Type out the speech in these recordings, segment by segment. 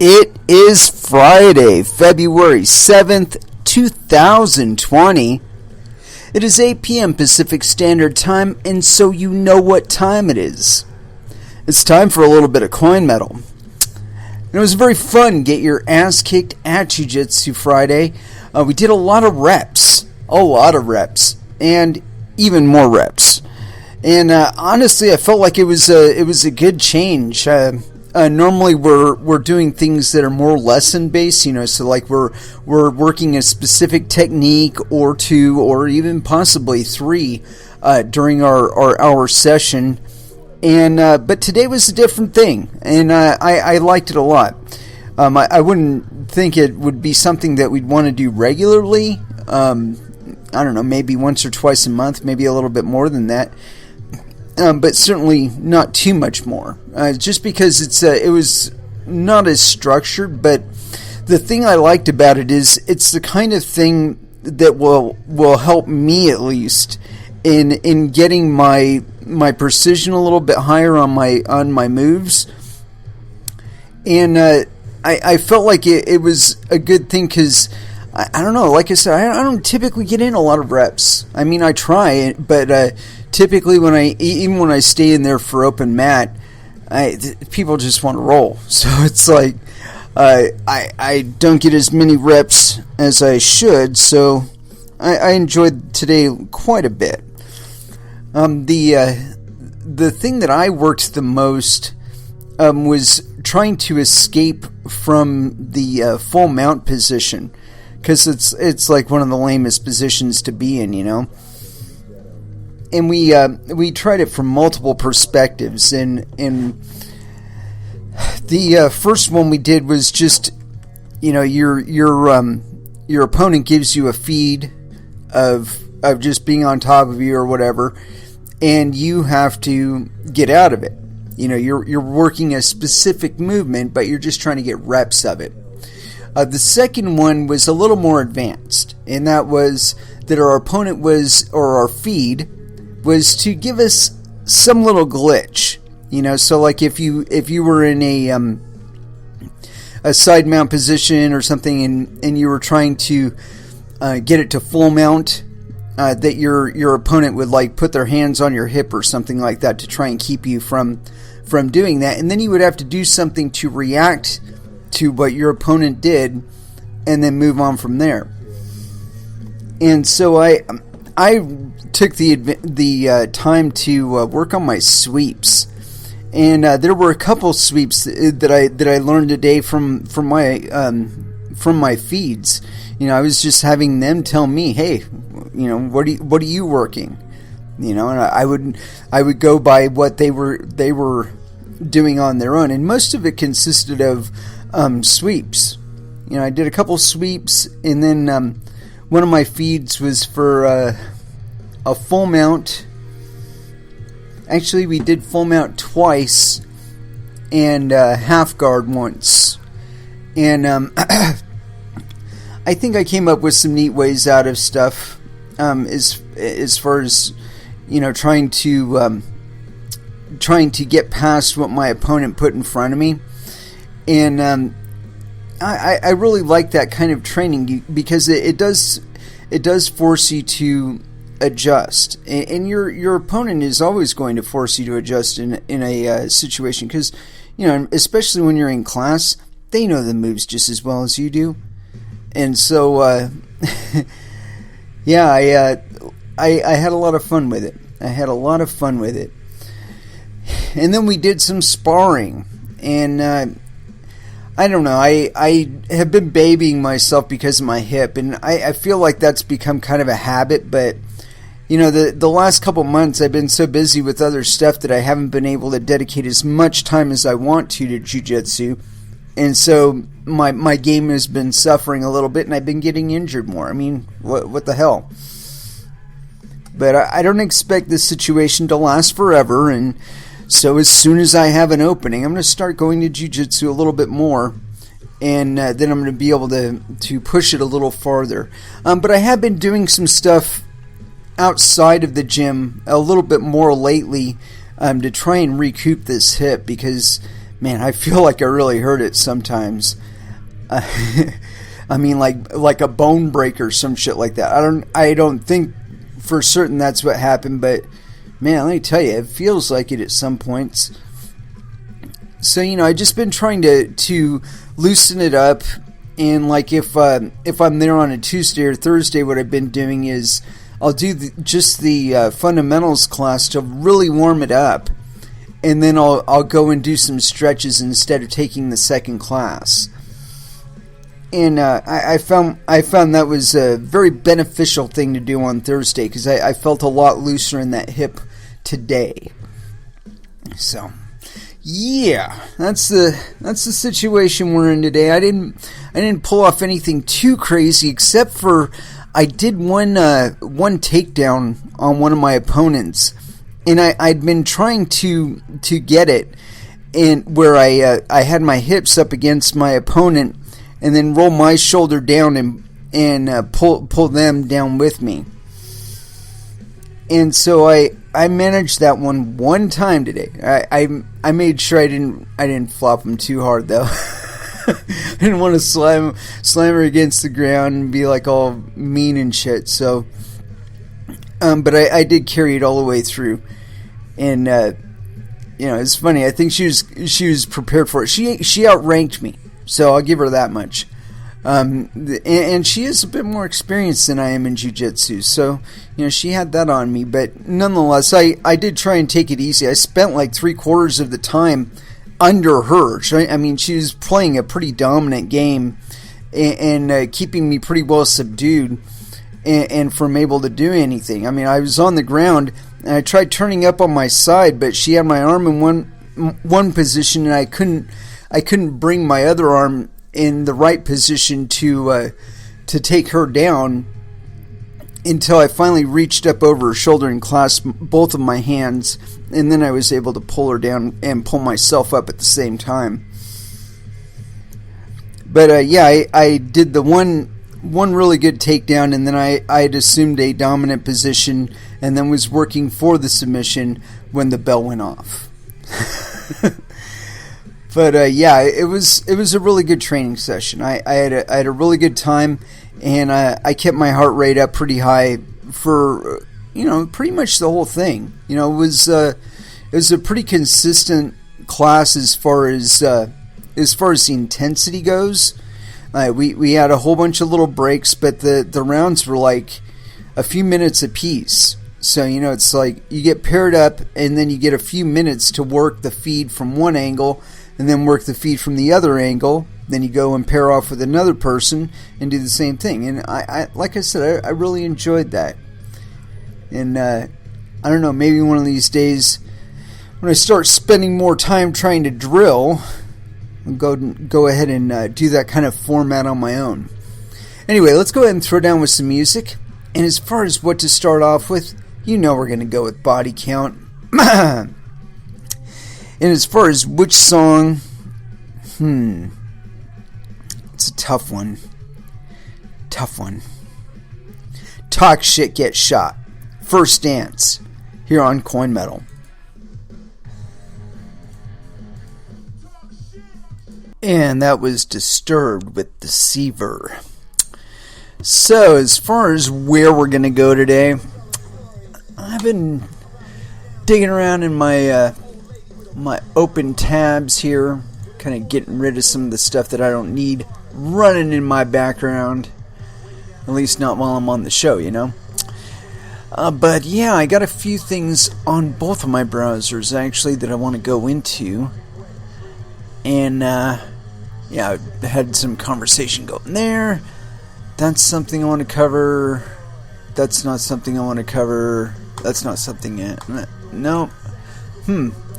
It is Friday, February 7th, 2020. It is 8 p.m. Pacific Standard Time, and so you know what time it is. It's time for a little bit of coin metal. And it was very fun. Get your ass kicked at Jiu-Jitsu Friday. We did a lot of reps, and even more reps. And honestly, I felt like it was a good change. Normally we're doing things that are more lesson based, so like we're working a specific technique or two or even possibly three during our hour session. And but today was a different thing, and I liked it a lot. I wouldn't think it would be something that we'd want to do regularly. I don't know, maybe once or twice a month, maybe a little bit more than that. But certainly not too much more. Just because it was not as structured, but the thing I liked about it is it's the kind of thing that will help me at least in getting my precision a little bit higher on my moves. And I felt like it was a good thing because I don't know. Like I said, I don't typically get in a lot of reps. I mean, I try, but typically when I stay in there for open mat, people just want to roll. So it's like I don't get as many reps as I should. So I enjoyed today quite a bit. The thing that I worked the most was trying to escape from the full mount position. Because it's like one of the lamest positions to be in, And we tried it from multiple perspectives, and the first one we did was just, your opponent gives you a feed of just being on top of you or whatever, and you have to get out of it. You're working a specific movement, but you're just trying to get reps of it. The second one was a little more advanced, and that was that our opponent or our feed was to give us some little glitch, so like if you were in a side mount position or something, and you were trying to get it to full mount, that your opponent would like put their hands on your hip or something like that to try and keep you from doing that, and then you would have to do something to react to what your opponent did, and then move on from there. And so I took the time to work on my sweeps, and there were a couple sweeps that I learned today from my feeds. I was just having them tell me, hey, what are you working? And I would go by what they were doing on their own, and most of it consisted of sweeps. I did a couple sweeps, and then one of my feeds was for a full mount. Actually, we did full mount twice and half guard once. And I think I came up with some neat ways out of stuff as far as trying to get past what my opponent put in front of me. And I really like that kind of training because it does force you to adjust, and your opponent is always going to force you to adjust in a situation, because especially when you're in class, they know the moves just as well as you do. And so yeah, I had a lot of fun with it. And then we did some sparring, and I don't know, I have been babying myself because of my hip, and I feel like that's become kind of a habit, but the last couple months I've been so busy with other stuff that I haven't been able to dedicate as much time as I want to jiu-jitsu, and so my game has been suffering a little bit, and I've been getting injured more. I mean, what the hell? But I don't expect this situation to last forever, and so as soon as I have an opening, I'm going to start going to jiu-jitsu a little bit more, and then I'm going to be able to push it a little farther. But I have been doing some stuff outside of the gym a little bit more lately to try and recoup this hip, because man, I feel like I really hurt it sometimes. I mean, like a bone break or some shit like that. I don't think for certain that's what happened, but man, let me tell you, it feels like it at some points. So, I just been trying to loosen it up, and like if I'm there on a Tuesday or Thursday, what I've been doing is I'll do just the fundamentals class to really warm it up, and then I'll go and do some stretches instead of taking the second class. And I found that was a very beneficial thing to do on Thursday, because I felt a lot looser in that hip today. So, yeah, that's the situation we're in today. I didn't pull off anything too crazy, except for I did one takedown on one of my opponents, and I'd been trying to get it, and where I had my hips up against my opponent, and then roll my shoulder down and pull them down with me. And so I managed that one time today. I made sure I didn't flop them too hard though. I didn't want to slam her against the ground and be like all mean and shit. So, but I did carry it all the way through, and it's funny. I think she was prepared for it. She outranked me. So I'll give her that much. And she is a bit more experienced than I am in jiu-jitsu. So, she had that on me. But nonetheless, I did try and take it easy. I spent like 3/4 of the time under her. I mean, she was playing a pretty dominant game and keeping me pretty well subdued and from able to do anything. I mean, I was on the ground and I tried turning up on my side, but she had my arm in one position and I couldn't bring my other arm in the right position to take her down until I finally reached up over her shoulder and clasped both of my hands, and then I was able to pull her down and pull myself up at the same time. But I did the one really good takedown, and then I had assumed a dominant position and then was working for the submission when the bell went off. But it was a really good training session. I had a really good time, and I kept my heart rate up pretty high for pretty much the whole thing. It was a pretty consistent class as far as the intensity goes. We had a whole bunch of little breaks, but the rounds were like a few minutes apiece. So it's like you get paired up, and then you get a few minutes to work the feed from one angle, and then work the feed from the other angle. Then you go and pair off with another person and do the same thing. And I like I said, I really enjoyed that. And I don't know, maybe one of these days when I start spending more time trying to drill, I'll go ahead and do that kind of format on my own. Anyway, let's go ahead and throw down with some music. And as far as what to start off with, we're going to go with Body Count. And as far as which song, it's a tough one. Talk Shit, Get Shot. First Dance, here on Coin Metal. And that was Disturbed with Deceiver. So, as far as where we're going to go today, I've been digging around in my open tabs here, kind of getting rid of some of the stuff that I don't need running in my background, at least not while I'm on the show, But yeah, I got a few things on both of my browsers actually that I want to go into, and I had some conversation going there. That's something I want to cover. That's not something I want to cover. That's not something yet. No.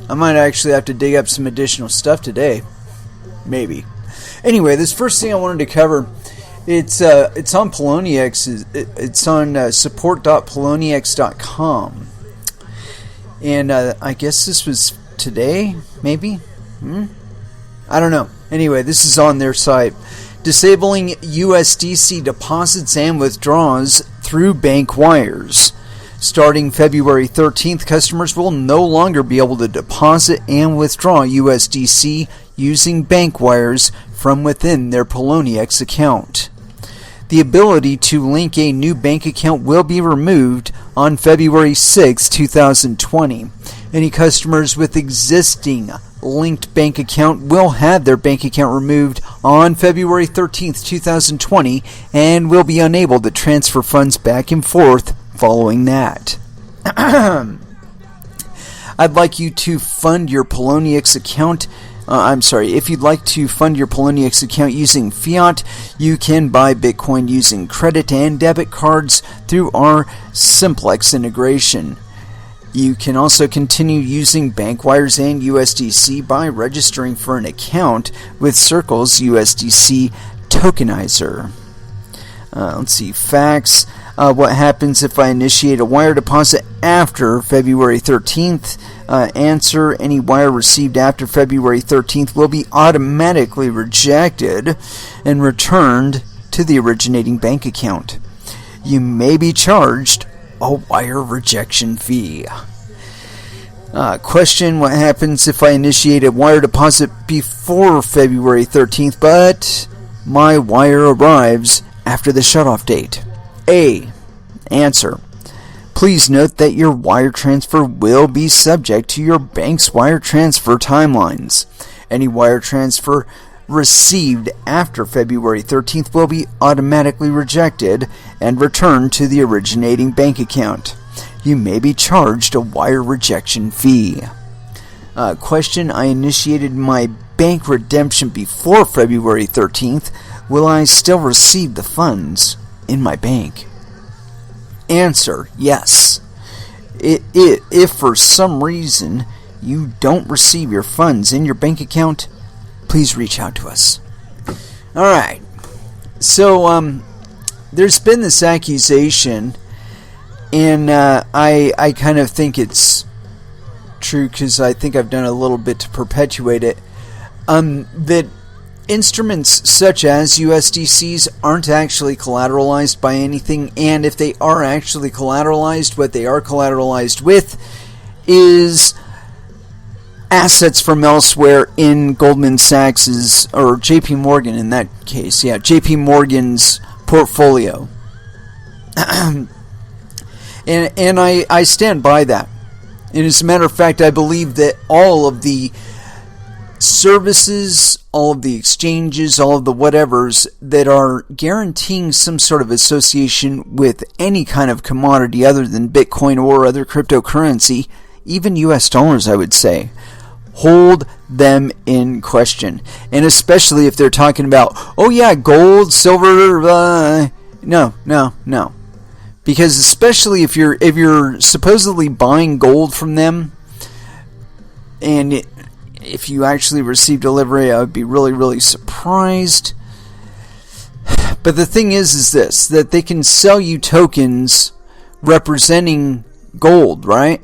I might actually have to dig up some additional stuff today. Maybe. Anyway, this first thing I wanted to cover, it's on Poloniex. It's on support.poloniex.com. And I guess this was today, maybe? I don't know. Anyway, this is on their site. Disabling USDC deposits and withdrawals through bank wires. Starting February 13th, customers will no longer be able to deposit and withdraw USDC using bank wires from within their Poloniex account. The ability to link a new bank account will be removed on February 6, 2020. Any customers with existing linked bank account will have their bank account removed on February 13, 2020, and will be unable to transfer funds back and forth following that. I'd like you to fund your Poloniex account. If you'd like to fund your Poloniex account using fiat, you can buy Bitcoin using credit and debit cards through our Simplex integration. You can also continue using bank wires and USDC by registering for an account with Circle's USDC tokenizer. Let's see, facts. What happens if I initiate a wire deposit after February 13th? Answer, any wire received after February 13th will be automatically rejected and returned to the originating bank account. You may be charged a wire rejection fee. Question, what happens if I initiate a wire deposit before February 13th, but my wire arrives after the shutoff date? A. Answer, please note that your wire transfer will be subject to your bank's wire transfer timelines. Any wire transfer received after February 13th will be automatically rejected and returned to the originating bank account. You may be charged a wire rejection fee. Question, I initiated my bank redemption before February 13th. Will I still receive the funds in my bank? Answer, yes. If for some reason you don't receive your funds in your bank account, please reach out to us. Alright, so there's been this accusation, and I kind of think it's true because I think I've done a little bit to perpetuate it, that instruments such as USDCs aren't actually collateralized by anything, and if they are actually collateralized, what they are collateralized with is assets from elsewhere in Goldman Sachs's, or JP Morgan in that case, JP Morgan's portfolio. and I stand by that. And as a matter of fact, I believe that all of the services, all of the exchanges, all of the whatevers that are guaranteeing some sort of association with any kind of commodity other than Bitcoin or other cryptocurrency, even US dollars, I would say, hold them in question. And especially if they're talking about, oh yeah, gold, silver, no. Because especially if you're supposedly buying gold from them, and if you actually receive delivery, I would be really, really surprised. But the thing is this, that they can sell you tokens representing gold, right?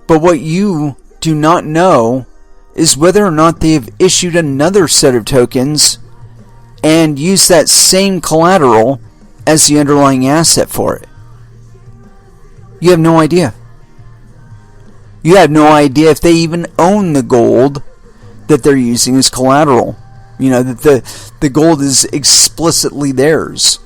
But what you do not know is whether or not they have issued another set of tokens and used that same collateral as the underlying asset for it. You have no idea. You have no idea if they even own the gold that they're using as collateral. You know, that the gold is explicitly theirs.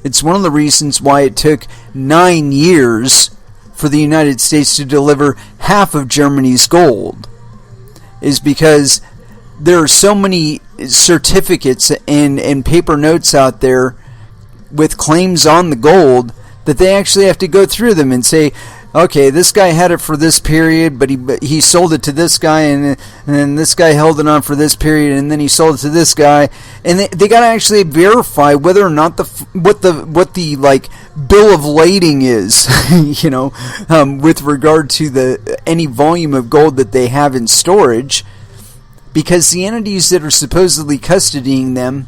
It's one of the reasons why it took 9 years for the United States to deliver half of Germany's gold, is because there are so many certificates and paper notes out there with claims on the gold that they actually have to go through them and say, okay, this guy had it for this period, but he sold it to this guy, and then this guy held it on for this period, and then he sold it to this guy, and they got to actually verify whether or not what the like bill of lading is, with regard to any volume of gold that they have in storage, because the entities that are supposedly custodying them,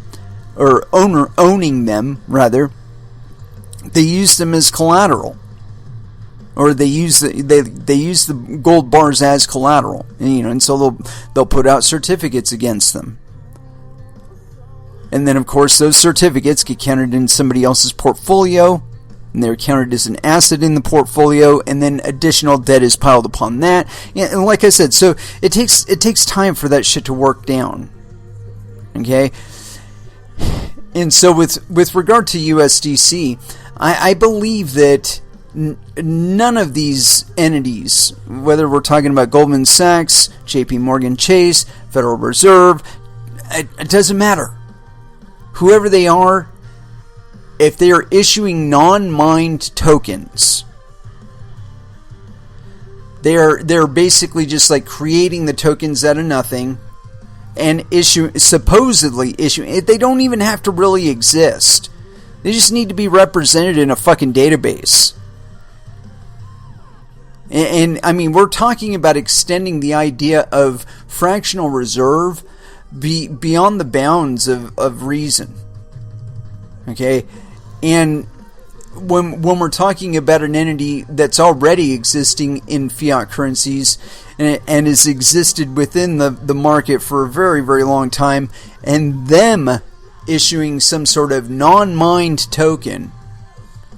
or owning them rather, they use them as collateral. Or they use the gold bars as collateral, and so they'll put out certificates against them, and then of course those certificates get counted in somebody else's portfolio, and they're counted as an asset in the portfolio, and then additional debt is piled upon that. Yeah, and like I said, so it takes time for that shit to work down. Okay? And so with regard to USDC, I believe that none of these entities, whether we're talking about Goldman Sachs, JP Morgan Chase, Federal Reserve, it doesn't matter. Whoever they are, if they are issuing non-mined tokens, they're basically just like creating the tokens out of nothing and supposedly issuing. They don't even have to really exist. They just need to be represented in a fucking database. And I mean, we're talking about extending the idea of fractional reserve beyond the bounds of reason. Okay? And when we're talking about an entity that's already existing in fiat currencies and has existed within the market for a very, very long time, and them issuing some sort of non-mined token,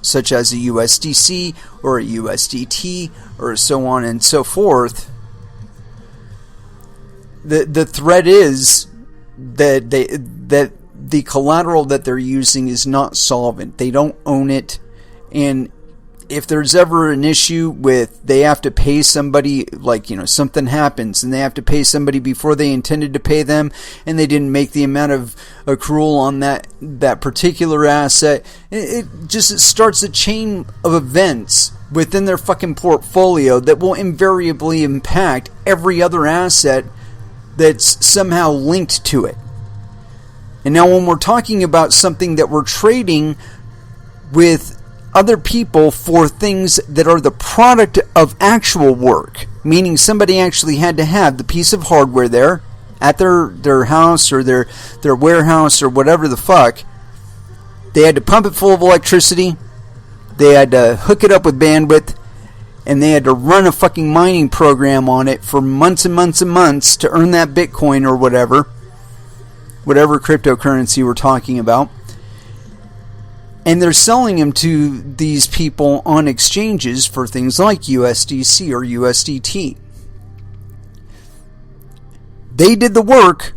such as a USDC or a USDT or so on and so forth, the threat is that the collateral that they're using is not solvent. They don't own it, and if there's ever an issue with they have to pay somebody, like, something happens and they have to pay somebody before they intended to pay them, and they didn't make the amount of accrual on that particular asset, it starts a chain of events within their fucking portfolio that will invariably impact every other asset that's somehow linked to it. And now when we're talking about something that we're trading with other people for things that are the product of actual work, meaning somebody actually had to have the piece of hardware there at their house or their warehouse or whatever the fuck. They had to pump it full of electricity, they had to hook it up with bandwidth, and they had to run a fucking mining program on it for months and months and months to earn that Bitcoin or whatever cryptocurrency we're talking about. And they're selling them to these people on exchanges for things like USDC or USDT. They did the work.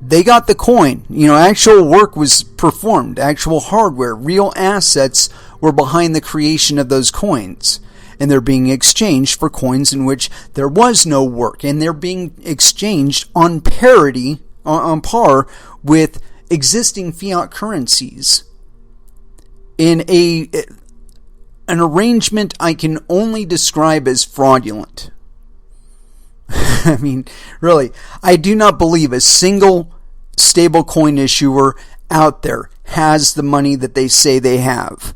They got the coin. Actual work was performed. Actual hardware, real assets were behind the creation of those coins. And they're being exchanged for coins in which there was no work. And they're being exchanged on parity, on par with existing fiat currencies, in an arrangement I can only describe as fraudulent. I mean, really, I do not believe a single stablecoin issuer out there has the money that they say they have.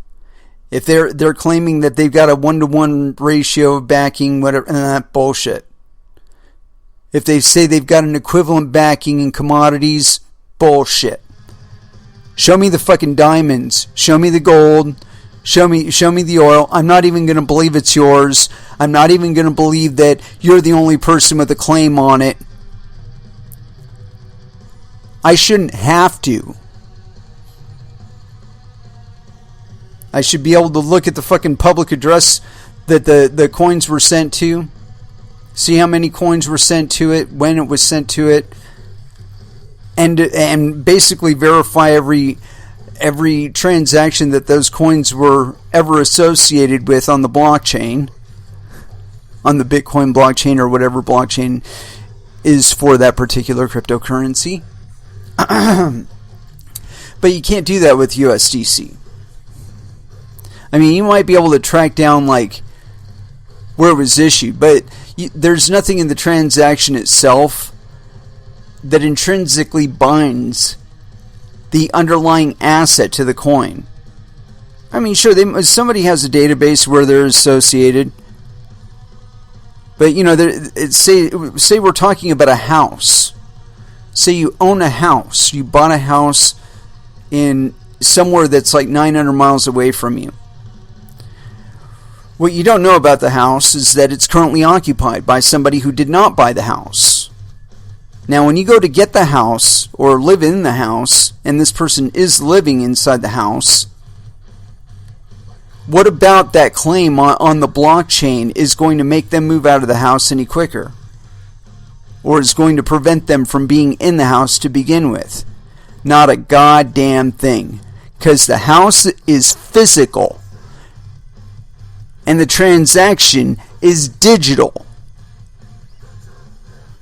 If they're claiming that they've got a 1-to-1 ratio of backing, whatever, that bullshit. If they say they've got an equivalent backing in commodities, bullshit. Show me the fucking diamonds. Show me the gold. Show me the oil. I'm not even going to believe it's yours. I'm not even going to believe that you're the only person with a claim on it. I shouldn't have to. I should be able to look at the fucking public address that the coins were sent to. See how many coins were sent to it, when it was sent to it. And basically verify every transaction that those coins were ever associated with on the blockchain, on the Bitcoin blockchain or whatever blockchain is for that particular cryptocurrency. But you can't do that with USDC. I mean, you might be able to track down like where it was issued, but there's nothing in the transaction itself that intrinsically binds the underlying asset to the coin. I mean, sure, somebody has a database where they're associated, but say we're talking about a house. Say you own a house, you bought a house in somewhere that's like 900 miles away from you. What you don't know about the house is that it's currently occupied by somebody who did not buy the house. Now, when you go to get the house or live in the house, and this person is living inside the house, What about that claim on the blockchain is going to make them move out of the house any quicker? Or is going to prevent them from being in the house to begin with? Not a goddamn thing. Because the house is physical. And the transaction is digital.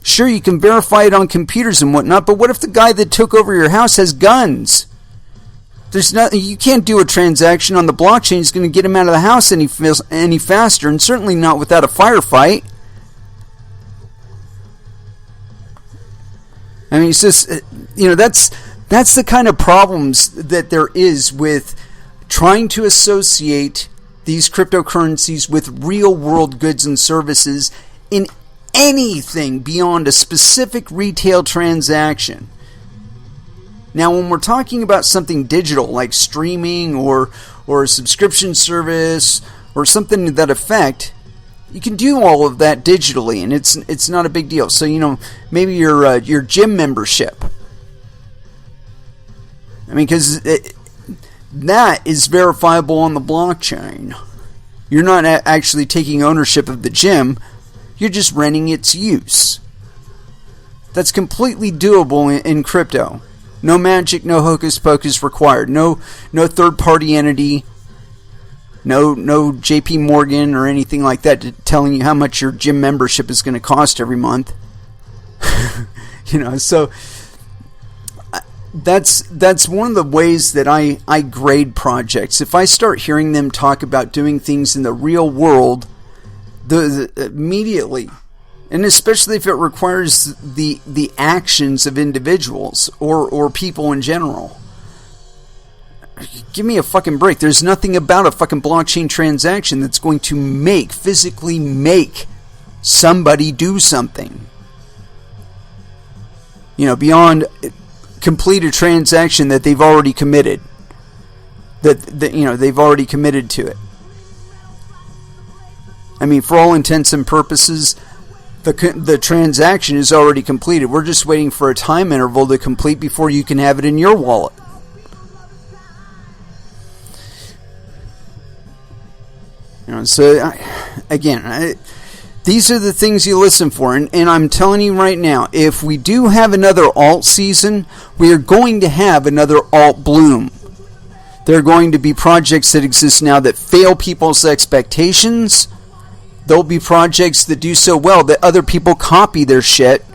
Sure, you can verify it on computers and whatnot, but what if the guy that took over your house has guns? There's nothing, you can't do a transaction on the blockchain that's going to get him out of the house any faster, and certainly not without a firefight. I mean, it's just, that's the kind of problems that there is with trying to associate these cryptocurrencies with real-world goods and services in anything beyond a specific retail transaction. Now, when we're talking about something digital, like streaming or a subscription service or something to that effect, you can do all of that digitally, and it's not a big deal. So, maybe your gym membership. I mean, because that is verifiable on the blockchain. You're not actually taking ownership of the gym. You're just renting its use. That's completely doable in crypto. No magic, no hocus pocus required. No third-party entity. No JP Morgan or anything like that telling you how much your gym membership is going to cost every month. So that's one of the ways that I grade projects. If I start hearing them talk about doing things in the real world, immediately, and especially if it requires the actions of individuals or people in general, give me a fucking break. There's nothing about a fucking blockchain transaction that's going to physically make somebody do something. Beyond complete a transaction that they've already committed. They've already committed to it. I mean, for all intents and purposes, the transaction is already completed. We're just waiting for a time interval to complete before you can have it in your wallet. These are the things you listen for, and I'm telling you right now, if we do have another alt season, we are going to have another alt bloom. There are going to be projects that exist now that fail people's expectations. There'll be projects that do so well that other people copy their shit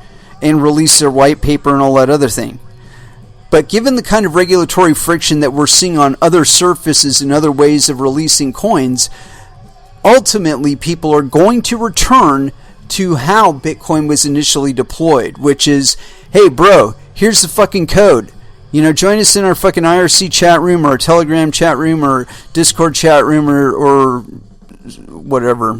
and release their white paper and all that other thing. But given the kind of regulatory friction that we're seeing on other surfaces and other ways of releasing coins, ultimately people are going to return to how Bitcoin was initially deployed, which is, hey bro, here's the fucking code. Join us in our fucking IRC chat room or Telegram chat room or Discord chat room or whatever,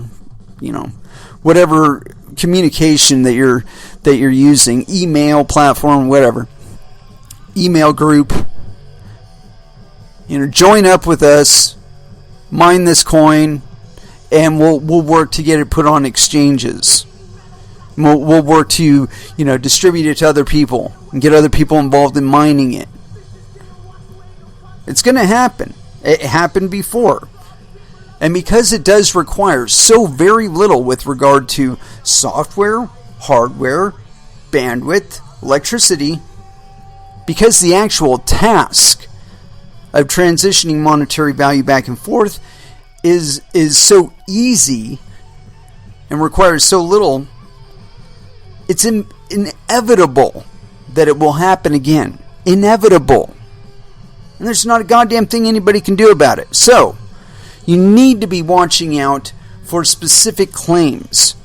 whatever communication that you're using, email platform, whatever, email group. Join up with us, mine this coin, and we'll work to get it put on exchanges. We'll work to distribute it to other people and get other people involved in mining it. It's going to happen. It happened before. And because it does require so very little with regard to software, hardware, bandwidth, electricity, because the actual task of transitioning monetary value back and forth is so easy and requires so little, it's inevitable that it will happen again. Inevitable. And there's not a goddamn thing anybody can do about it. So, you need to be watching out for specific claims.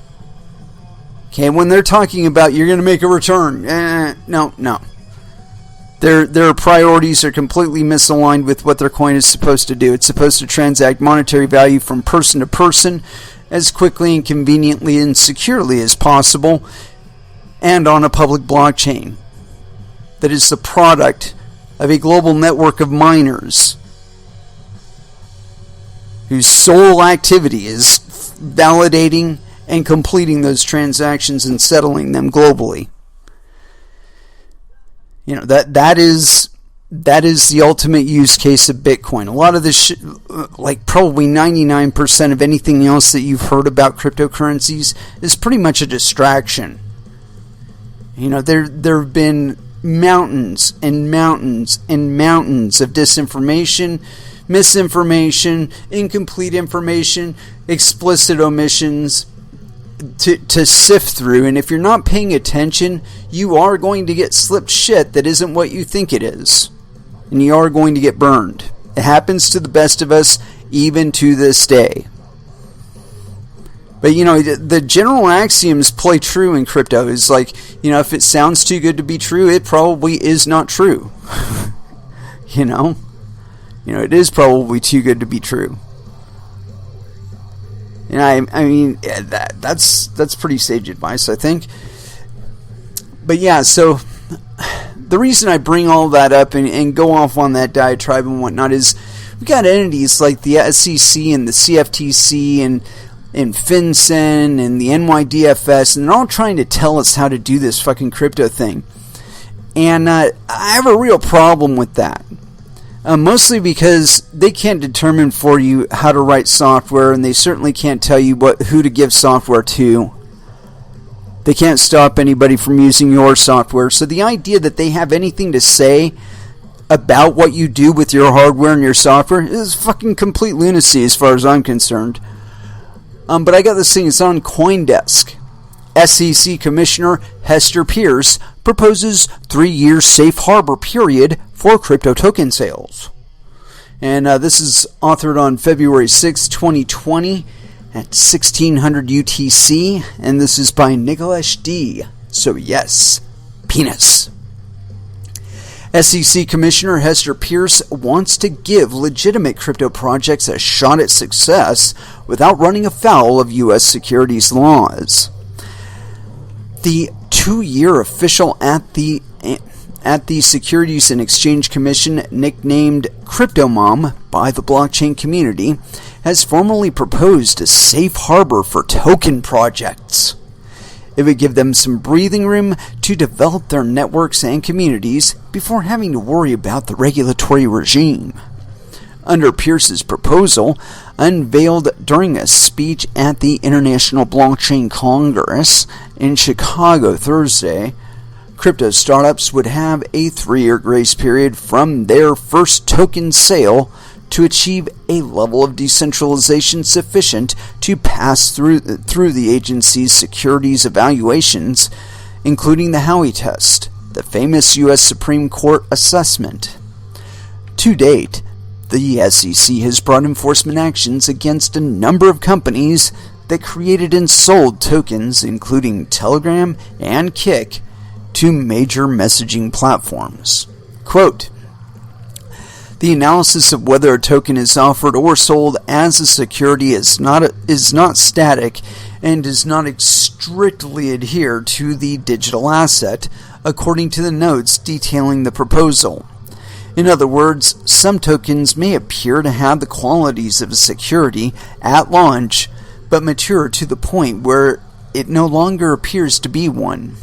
Okay, when they're talking about you're going to make a return, no. Their priorities are completely misaligned with what their coin is supposed to do. It's supposed to transact monetary value from person to person as quickly and conveniently and securely as possible, and on a public blockchain that is the product of a global network of miners whose sole activity is validating and completing those transactions and settling them globally. That is that is the ultimate use case of Bitcoin. A lot of this, like probably 99% of anything else that you've heard about cryptocurrencies is pretty much a distraction. You know, there have been mountains and mountains and mountains of disinformation, misinformation, incomplete information, explicit omissions to sift through. And if you're not paying attention, you are going to get slipped shit that isn't what you think it is. And you are going to get burned. It happens to the best of us, even to this day. But, you know, the general axioms play true in crypto. Is like, you know, if it sounds too good to be true, it probably is not true. You know, it is probably too good to be true. And I mean, that's pretty sage advice, I think. But yeah, so the reason I bring all that up and go off on that diatribe and whatnot is we got entities like the SEC and the CFTC and FinCEN and the NYDFS, and they're all trying to tell us how to do this fucking crypto thing. And I have a real problem with that. Mostly because they can't determine for you how to write software, and they certainly can't tell you who to give software to. They can't stop anybody from using your software. So the idea that they have anything to say about what you do with your hardware and your software is fucking complete lunacy as far as I'm concerned. But I got this thing, it's on CoinDesk. SEC Commissioner Hester Peirce proposes 3-year safe harbor period for crypto token sales. And this is authored on February 6, 2020 at 1600 UTC. And this is by Nicholas D. So yes, penis. SEC Commissioner Hester Peirce wants to give legitimate crypto projects a shot at success without running afoul of U.S. securities laws. The 2-year official at the Securities and Exchange Commission, nicknamed CryptoMom by the blockchain community, has formally proposed a safe harbor for token projects. It would give them some breathing room to develop their networks and communities before having to worry about the regulatory regime. Under Peirce's proposal, unveiled during a speech at the International Blockchain Congress in Chicago Thursday, crypto startups would have a 3-year grace period from their first token sale to achieve a level of decentralization sufficient to pass through the agency's securities evaluations, including the Howey test, the famous U.S. Supreme Court assessment. To date, the SEC has brought enforcement actions against a number of companies that created and sold tokens, including Telegram and Kik, to major messaging platforms. Quote, "The analysis of whether a token is offered or sold as a security is not static and does not strictly adhere to the digital asset, according to the notes detailing the proposal. In other words, some tokens may appear to have the qualities of a security at launch, but mature to the point where it no longer appears to be one."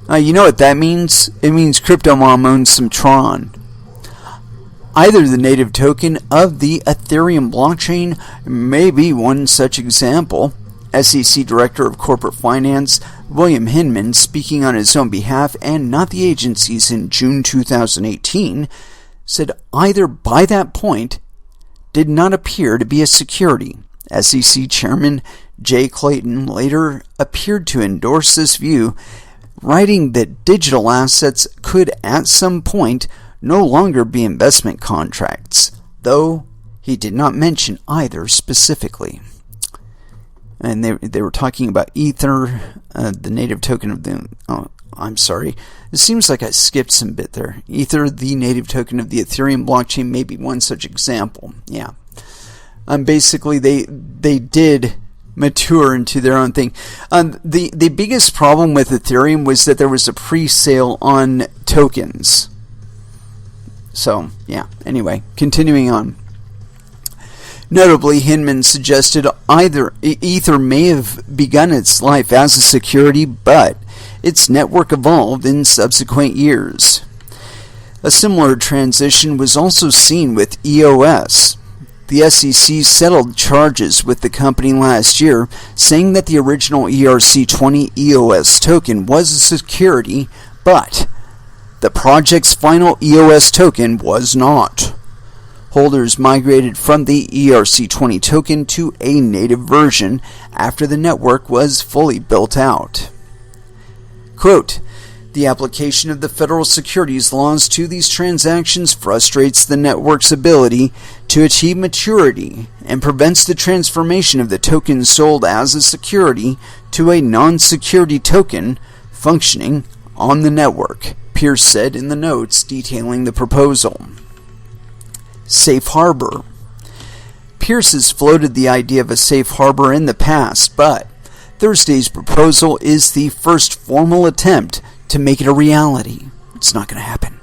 You know what that means? It means CryptoMom owns some Tron. Either the native token of the Ethereum blockchain may be one such example. SEC Director of Corporate Finance William Hinman, speaking on his own behalf and not the agency's in June 2018, said either by that point did not appear to be a security. SEC Chairman Jay Clayton later appeared to endorse this view, writing that digital assets could at some point no longer be investment contracts, though he did not mention either specifically. And they were talking about Ether, the native token of the... Oh, I'm sorry. It seems like I skipped some bit there. Ether, the native token of the Ethereum blockchain, may be one such example. Yeah. Basically, they did mature into their own thing. The biggest problem with Ethereum was that there was a pre-sale on tokens. So, yeah. Anyway, continuing on. Notably, Hinman suggested Ether may have begun its life as a security, but its network evolved in subsequent years. A similar transition was also seen with EOS. The SEC settled charges with the company last year, saying that the original ERC20 EOS token was a security, but the project's final EOS token was not. Holders migrated from the ERC20 token to a native version after the network was fully built out. Quote, "The application of the federal securities laws to these transactions frustrates the network's ability to achieve maturity and prevents the transformation of the token sold as a security to a non-security token functioning on the network," Peirce said in the notes detailing the proposal. Safe harbor. Peirce has floated the idea of a safe harbor in the past, but Thursday's proposal is the first formal attempt to make it a reality. It's not going to happen.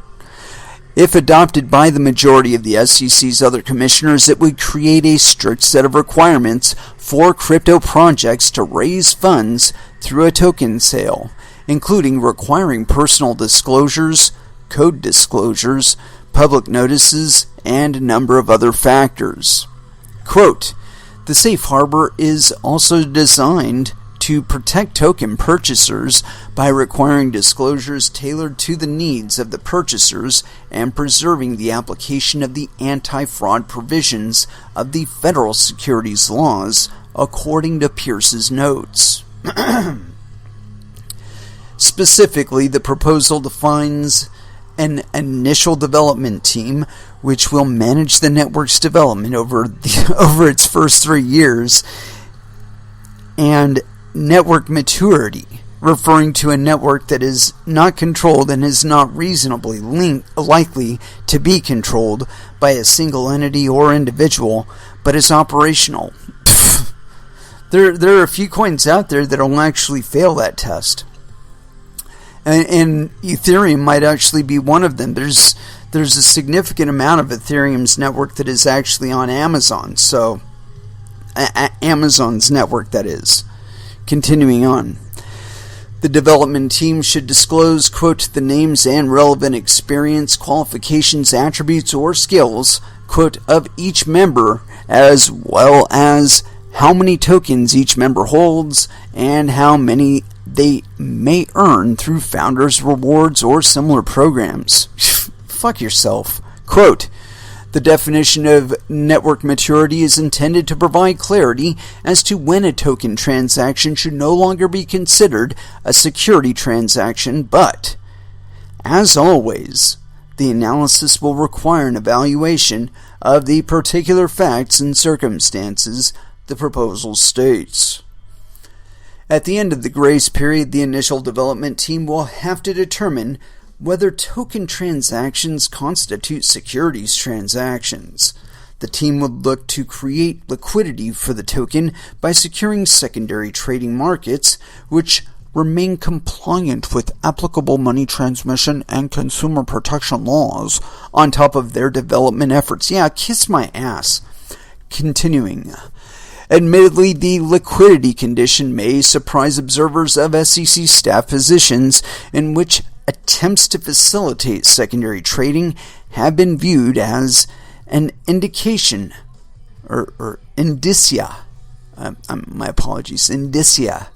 If adopted by the majority of the SEC's other commissioners, it would create a strict set of requirements for crypto projects to raise funds through a token sale, including requiring personal disclosures, code disclosures, public notices, and a number of other factors. Quote, "The safe harbor is also designed to protect token purchasers by requiring disclosures tailored to the needs of the purchasers and preserving the application of the anti-fraud provisions of the federal securities laws," according to Peirce's notes. Specifically, the proposal defines an initial development team which will manage the network's development over its first 3 years, and network maturity, referring to a network that is not controlled and is not reasonably likely to be controlled by a single entity or individual, but is operational. There are a few coins out there that will actually fail that test. And Ethereum might actually be one of them. There's a significant amount of Ethereum's network that is actually on Amazon. So, Amazon's network, that is. Continuing on. The development team should disclose, quote, "the names and relevant experience, qualifications, attributes, or skills, quote, of each member, as well as how many tokens each member holds and how many they may earn through founders' rewards or similar programs." Fuck yourself. Quote, "The definition of network maturity is intended to provide clarity as to when a token transaction should no longer be considered a security transaction, but, as always, the analysis will require an evaluation of the particular facts and circumstances," the proposal states. At the end of the grace period, the initial development team will have to determine whether token transactions constitute securities transactions. The team would look to create liquidity for the token by securing secondary trading markets, which remain compliant with applicable money transmission and consumer protection laws, on top of their development efforts. Yeah, kiss my ass. Continuing. Admittedly, the liquidity condition may surprise observers of SEC staff positions in which attempts to facilitate secondary trading have been viewed as an indication or indicia, my apologies, indicia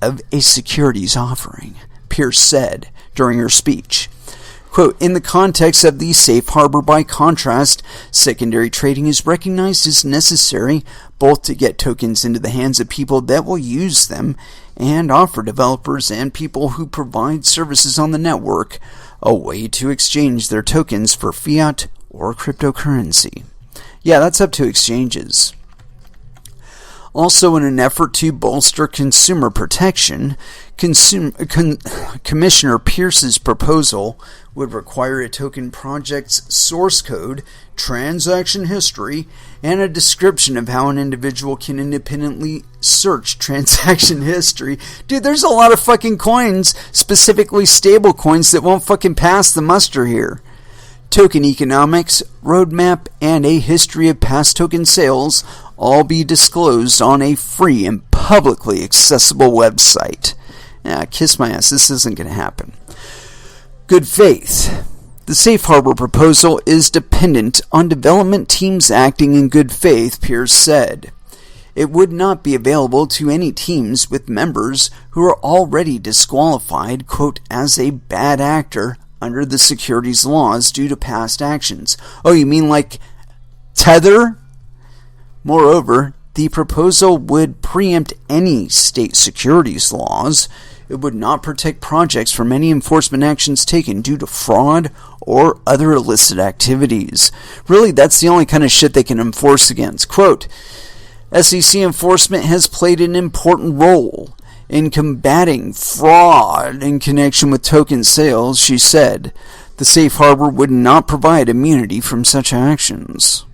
of a securities offering, Peirce said during her speech. Quote, "In the context of the safe harbor, by contrast, secondary trading is recognized as necessary both to get tokens into the hands of people that will use them and offer developers and people who provide services on the network a way to exchange their tokens for fiat or cryptocurrency." Yeah, that's up to exchanges. Also, in an effort to bolster consumer protection, Commissioner Peirce's proposal would require a token project's source code, transaction history, and a description of how an individual can independently search transaction history. Dude, there's a lot of fucking coins, specifically stable coins, that won't fucking pass the muster here. Token economics, roadmap, and a history of past token sales all be disclosed on a free and publicly accessible website. Yeah, kiss my ass, this isn't going to happen. Good faith. The safe harbor proposal is dependent on development teams acting in good faith, Peirce said. It would not be available to any teams with members who are already disqualified, quote, as a bad actor under the securities laws due to past actions. Oh, you mean like Tether? Moreover, the proposal would preempt any state securities laws. It would not protect projects from any enforcement actions taken due to fraud or other illicit activities. Really, that's the only kind of shit they can enforce against. Quote, SEC enforcement has played an important role in combating fraud in connection with token sales, she said. The safe harbor would not provide immunity from such actions.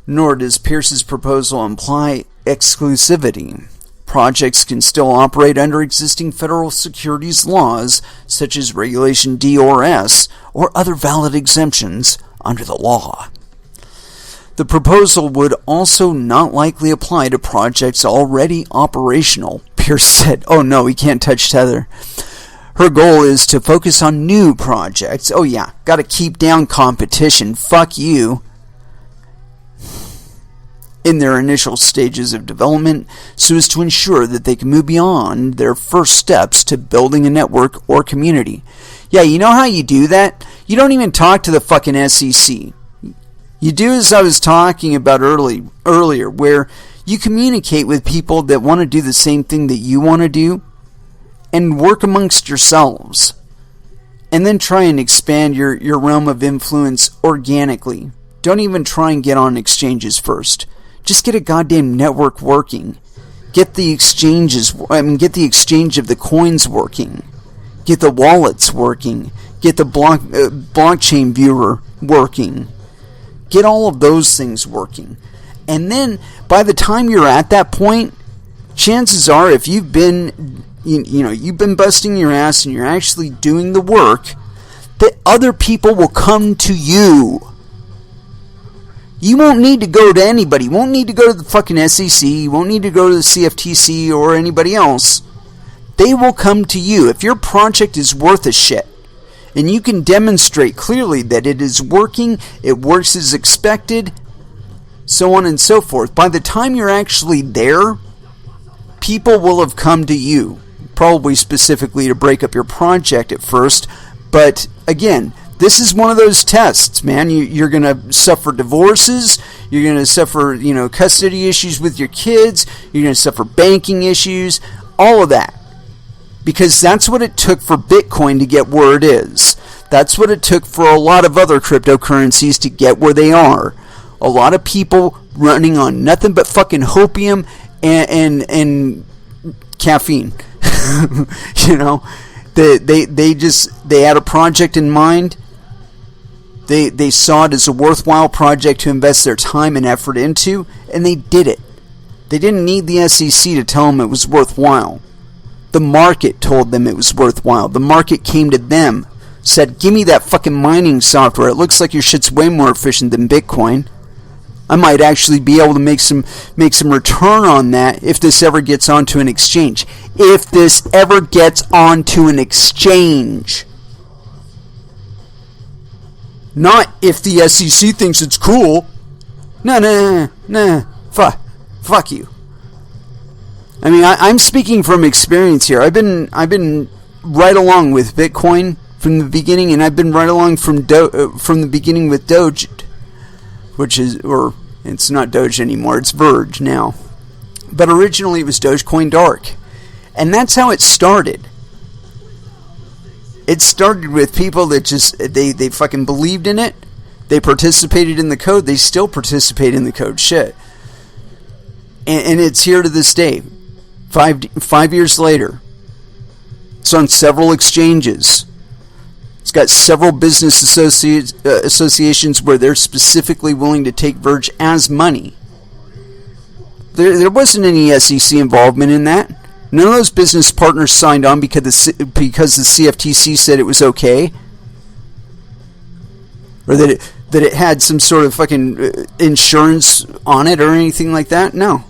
Nor does Peirce's proposal imply exclusivity. Projects can still operate under existing federal securities laws, such as Regulation D or S, or other valid exemptions under the law. The proposal would also not likely apply to projects already operational, Peirce said. Oh no, we can't touch Tether. Her goal is to focus on new projects. Oh yeah, gotta keep down competition. Fuck you. In their initial stages of development, so as to ensure that they can move beyond their first steps to building a network or community. Yeah, you know how you do that? You don't even talk to the fucking SEC. You do as I was talking about earlier, where you communicate with people that want to do the same thing that you want to do, and work amongst yourselves. And then try and expand your realm of influence organically. Don't even try and get on exchanges first. Just get a goddamn network working. Get the exchange of the coins working. Get the wallets working. Get the blockchain viewer working. Get all of those things working. And then, by the time you're at that point, chances are, if you've been, you've been busting your ass and you're actually doing the work, that other people will come to you. You won't need to go to anybody. You won't need to go to the fucking SEC. You won't need to go to the CFTC or anybody else. They will come to you. If your project is worth a shit, and you can demonstrate clearly that it is working, it works as expected, so on and so forth, by the time you're actually there, people will have come to you. Probably specifically to break up your project at first, but again, this is one of those tests, man. You're going to suffer divorces. You're going to suffer, custody issues with your kids. You're going to suffer banking issues. All of that. Because that's what it took for Bitcoin to get where it is. That's what it took for a lot of other cryptocurrencies to get where they are. A lot of people running on nothing but fucking hopium and caffeine. They had a project in mind. They saw it as a worthwhile project to invest their time and effort into, and they did it. They didn't need the SEC to tell them it was worthwhile. The market told them it was worthwhile. The market came to them, said, give me that fucking mining software. It looks like your shit's way more efficient than Bitcoin. I might actually be able to make some return on that if this ever gets onto an exchange. If this ever gets onto an exchange. Not if the SEC thinks it's cool. Nah. Fuck you. I mean, I'm speaking from experience here. I've been right along with Bitcoin from the beginning, and I've been right along from the beginning with Doge, or it's not Doge anymore. It's Verge now, but originally it was Dogecoin Dark, and that's how it started. It started with people that just, they fucking believed in it. They participated in the code. They still participate in the code. Shit. And it's here to this day. 5 years later. It's on several exchanges. It's got several business associations where they're specifically willing to take Verge as money. There wasn't any SEC involvement in that. None of those business partners signed on because the CFTC said it was okay, or that it had some sort of fucking insurance on it or anything like that. No,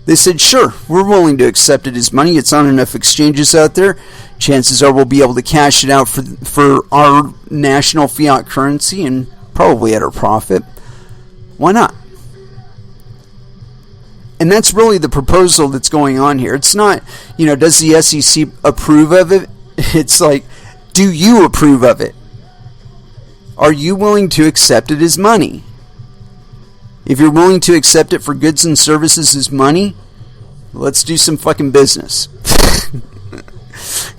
they said sure, we're willing to accept it as money. It's on enough exchanges out there. Chances are we'll be able to cash it out for our national fiat currency and probably at a profit. Why not? And that's really the proposal that's going on here. It's not, does the SEC approve of it? It's like, do you approve of it? Are you willing to accept it as money? If you're willing to accept it for goods and services as money, let's do some fucking business.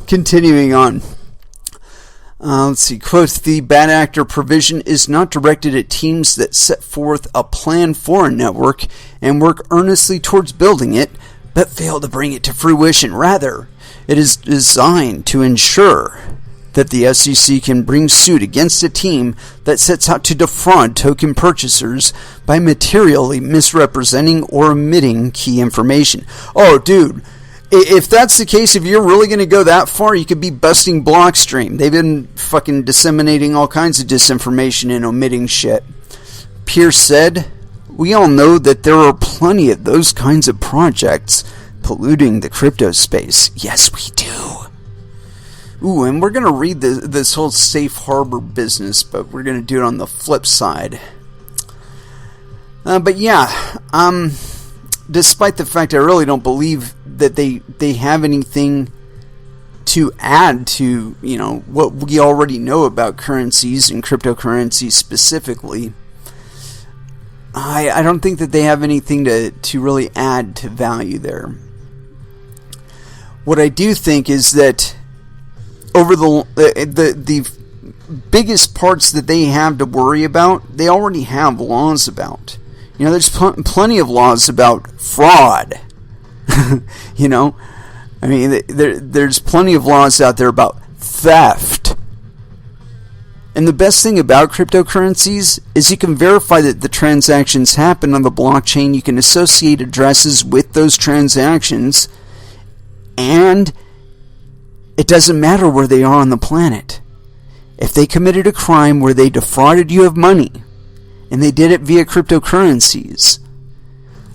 Continuing on. Let's see. Quote, the bad actor provision is not directed at teams that set forth a plan for a network and work earnestly towards building it, but fail to bring it to fruition. Rather, it is designed to ensure that the SEC can bring suit against a team that sets out to defraud token purchasers by materially misrepresenting or omitting key information. Oh, dude. If that's the case, if you're really going to go that far, you could be busting Blockstream. They've been fucking disseminating all kinds of disinformation and omitting shit. Peirce said, we all know that there are plenty of those kinds of projects polluting the crypto space. Yes, we do. Ooh, and we're going to read this whole safe harbor business, but we're going to do it on the flip side. But yeah, despite the fact I really don't believe that they have anything to add to, what we already know about currencies and cryptocurrencies specifically, I don't think that they have anything to really add to value there. What I do think is that over the biggest parts that they have to worry about, they already have laws about. There's plenty of laws about fraud. There's plenty of laws out there about theft. And the best thing about cryptocurrencies is you can verify that the transactions happen on the blockchain. You can associate addresses with those transactions, and it doesn't matter where they are on the planet. If they committed a crime where they defrauded you of money, and they did it via cryptocurrencies,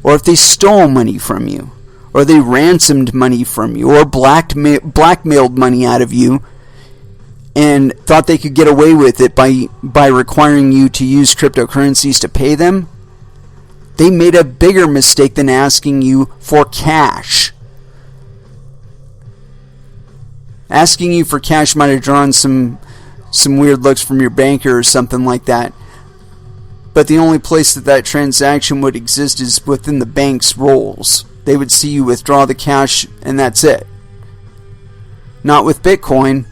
or if they stole money from you, or they ransomed money from you, or blackmailed money out of you, and thought they could get away with it by requiring you to use cryptocurrencies to pay them, they made a bigger mistake than asking you for cash. Asking you for cash might have drawn some weird looks from your banker or something like that. But the only place that transaction would exist is within the bank's rolls. They would see you withdraw the cash, and that's it. Not with Bitcoin.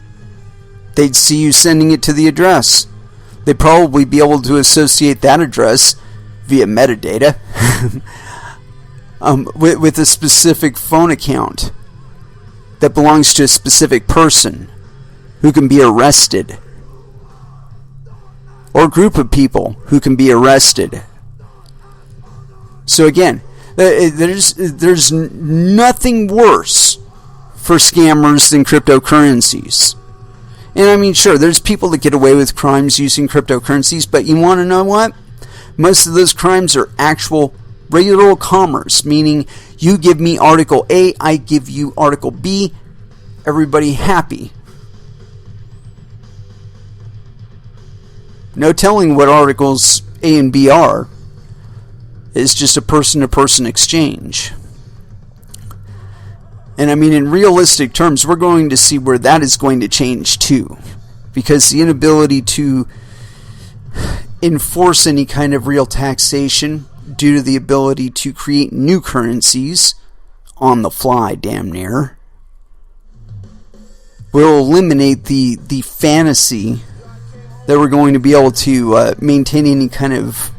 They'd see you sending it to the address. They'd probably be able to associate that address via metadata with a specific phone account that belongs to a specific person who can be arrested. Or a group of people who can be arrested. So again, there's nothing worse for scammers than cryptocurrencies. And sure, there's people that get away with crimes using cryptocurrencies, but you want to know what? Most of those crimes are actual regular commerce, meaning you give me article A, I give you article B, everybody happy. No telling what articles A and B are. It's just a person-to-person exchange. And in realistic terms, we're going to see where that is going to change too. Because the inability to enforce any kind of real taxation due to the ability to create new currencies on the fly, damn near, will eliminate the fantasy that we're going to be able to maintain any kind of,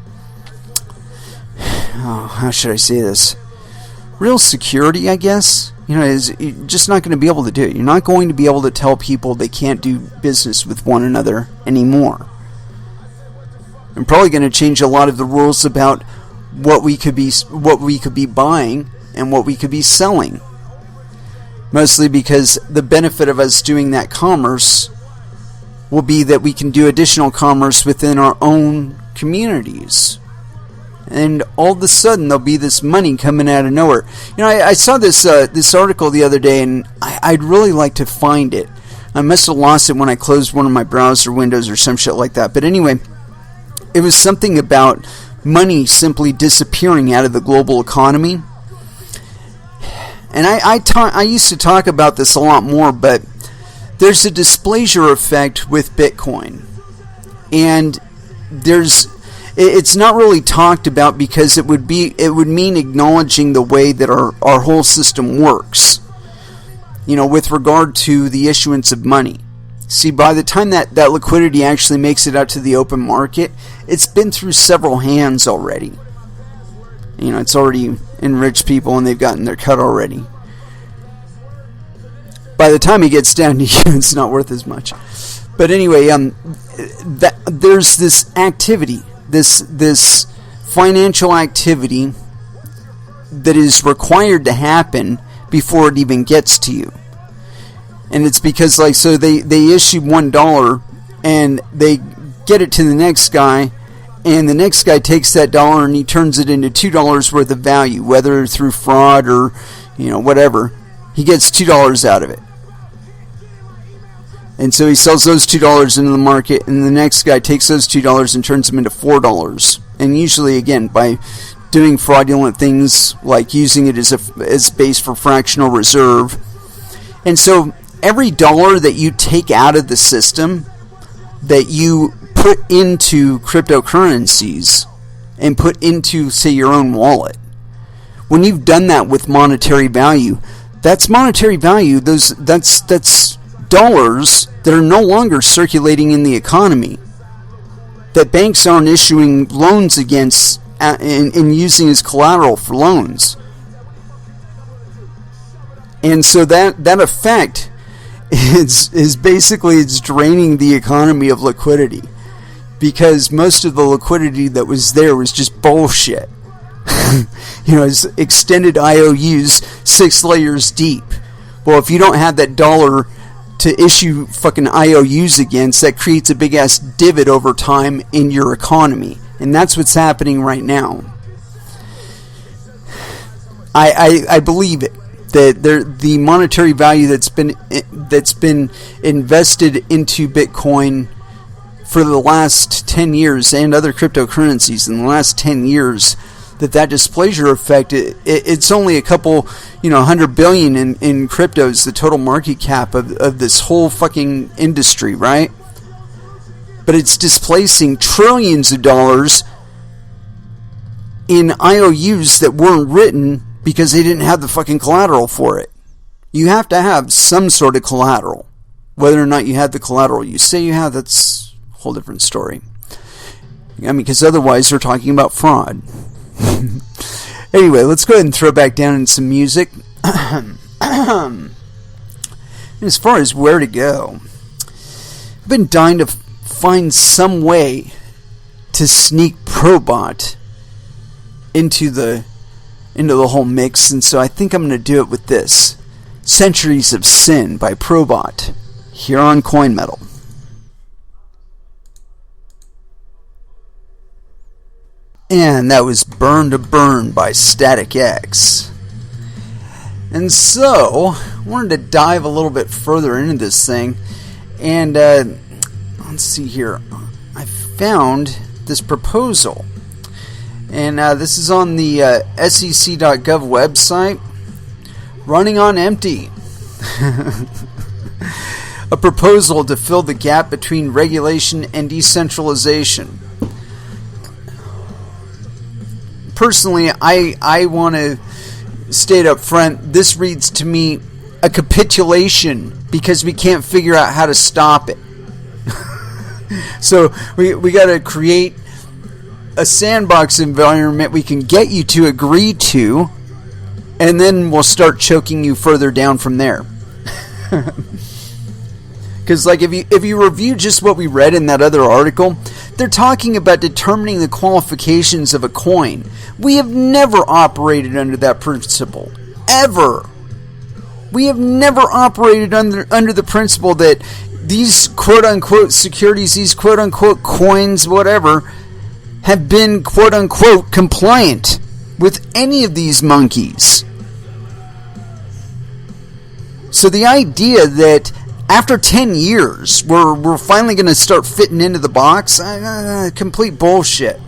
how should I say this? Real security, I guess. You're just not going to be able to do it. You're not going to be able to tell people they can't do business with one another anymore. I'm probably going to change a lot of the rules about what we could be buying and what we could be selling. Mostly because the benefit of us doing that commerce will be that we can do additional commerce within our own communities. And all of a sudden there'll be this money coming out of nowhere. I saw this article the other day, and I'd really like to find it. I must have lost it when I closed one of my browser windows or some shit like that. But anyway, it was something about money simply disappearing out of the global economy. And I used to talk about this a lot more, but there's a displeasure effect with Bitcoin. And it's not really talked about because it would mean acknowledging the way that our whole system works, with regard to the issuance of money. See, by the time that liquidity actually makes it out to the open market, it's been through several hands already. It's already enriched people and they've gotten their cut already. By the time it gets down to you, it's not worth as much. But anyway, there's this activity, this financial activity that is required to happen before it even gets to you. And it's because, they issue $1 and they get it to the next guy, and the next guy takes that dollar and he turns it into $2 worth of value, whether through fraud or, whatever. He gets $2 out of it. And so he sells those $2 into the market, and the next guy takes those $2 and turns them into $4. And usually, again, by doing fraudulent things like using it as base for fractional reserve. And so every dollar that you take out of the system, that you put into cryptocurrencies and put into, say, your own wallet, when you've done that with monetary value, that's monetary value. That's dollars that are no longer circulating in the economy, that banks aren't issuing loans against and using as collateral for loans. And so that effect is basically, it's draining the economy of liquidity, because most of the liquidity that was there was just bullshit. It's extended IOUs 6 layers deep. Well, if you don't have that dollar to issue fucking IOUs against, that creates a big ass divot over time in your economy. And that's what's happening right now. I believe it. That the monetary value that's been invested into Bitcoin for the last 10 years and other cryptocurrencies in the last 10 years, that displeasure effect, it's only a couple, 100 billion in cryptos, the total market cap of this whole fucking industry, right? But it's displacing trillions of dollars in IOUs that weren't written because they didn't have the fucking collateral for it. You have to have some sort of collateral. Whether or not you have the collateral you say you have, that's a whole different story. Because otherwise we're talking about fraud. Anyway, let's go ahead and throw back down in some music. As far as where to go, I've been dying to find some way to sneak Probot into the whole mix, and so I think I'm going to do it with this. Centuries of Sin by Probot, here on Coin Metal. And that was Burn to Burn by Static X. And so, I wanted to dive a little bit further into this thing. And, let's see here. I found this proposal. And this is on the SEC.gov website. Running on empty. A proposal to fill the gap between regulation and decentralization. Personally, I want to state up front, this reads to me a capitulation because we can't figure out how to stop it. So we got to create a sandbox environment we can get you to agree to, and then we'll start choking you further down from there. Because if you review just what we read in that other article, they're talking about determining the qualifications of a coin. We have never operated under that principle. Ever. We have never operated under the principle that these quote-unquote securities, these quote-unquote coins, whatever, have been quote-unquote compliant with any of these monkeys. So the idea that After 10 years, we're finally going to start fitting into the box. Complete bullshit.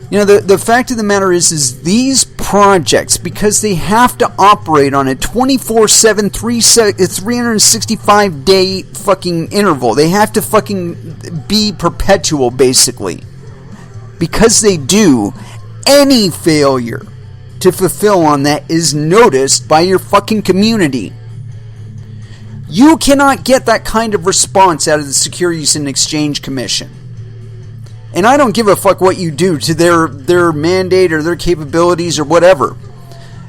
You know, the fact of the matter is these projects, because they have to operate on a 24/7, 365-day fucking interval. They have to fucking be perpetual, basically. Because they do, any failure to fulfill on that is noticed by your fucking community. You cannot get that kind of response out of the Securities and Exchange Commission. And I don't give a fuck what you do to their mandate or their capabilities or whatever.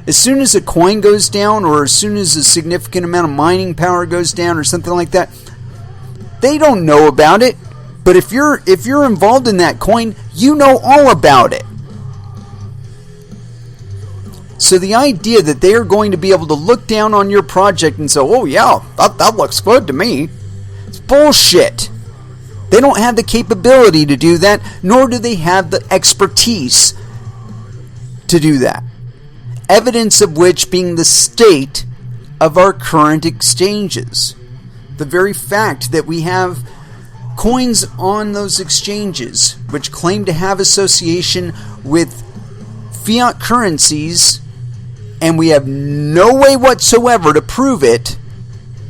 As soon as a coin goes down, or as soon as a significant amount of mining power goes down or something like that, they don't know about it. But if you're involved in that coin, you know all about it. So the idea that they are going to be able to look down on your project and say, oh yeah, that looks good to me, it's bullshit. They don't have the capability to do that, nor do they have the expertise to do that. Evidence of which being the state of our current exchanges. The very fact that we have coins on those exchanges which claim to have association with fiat currencies, and we have no way whatsoever to prove it.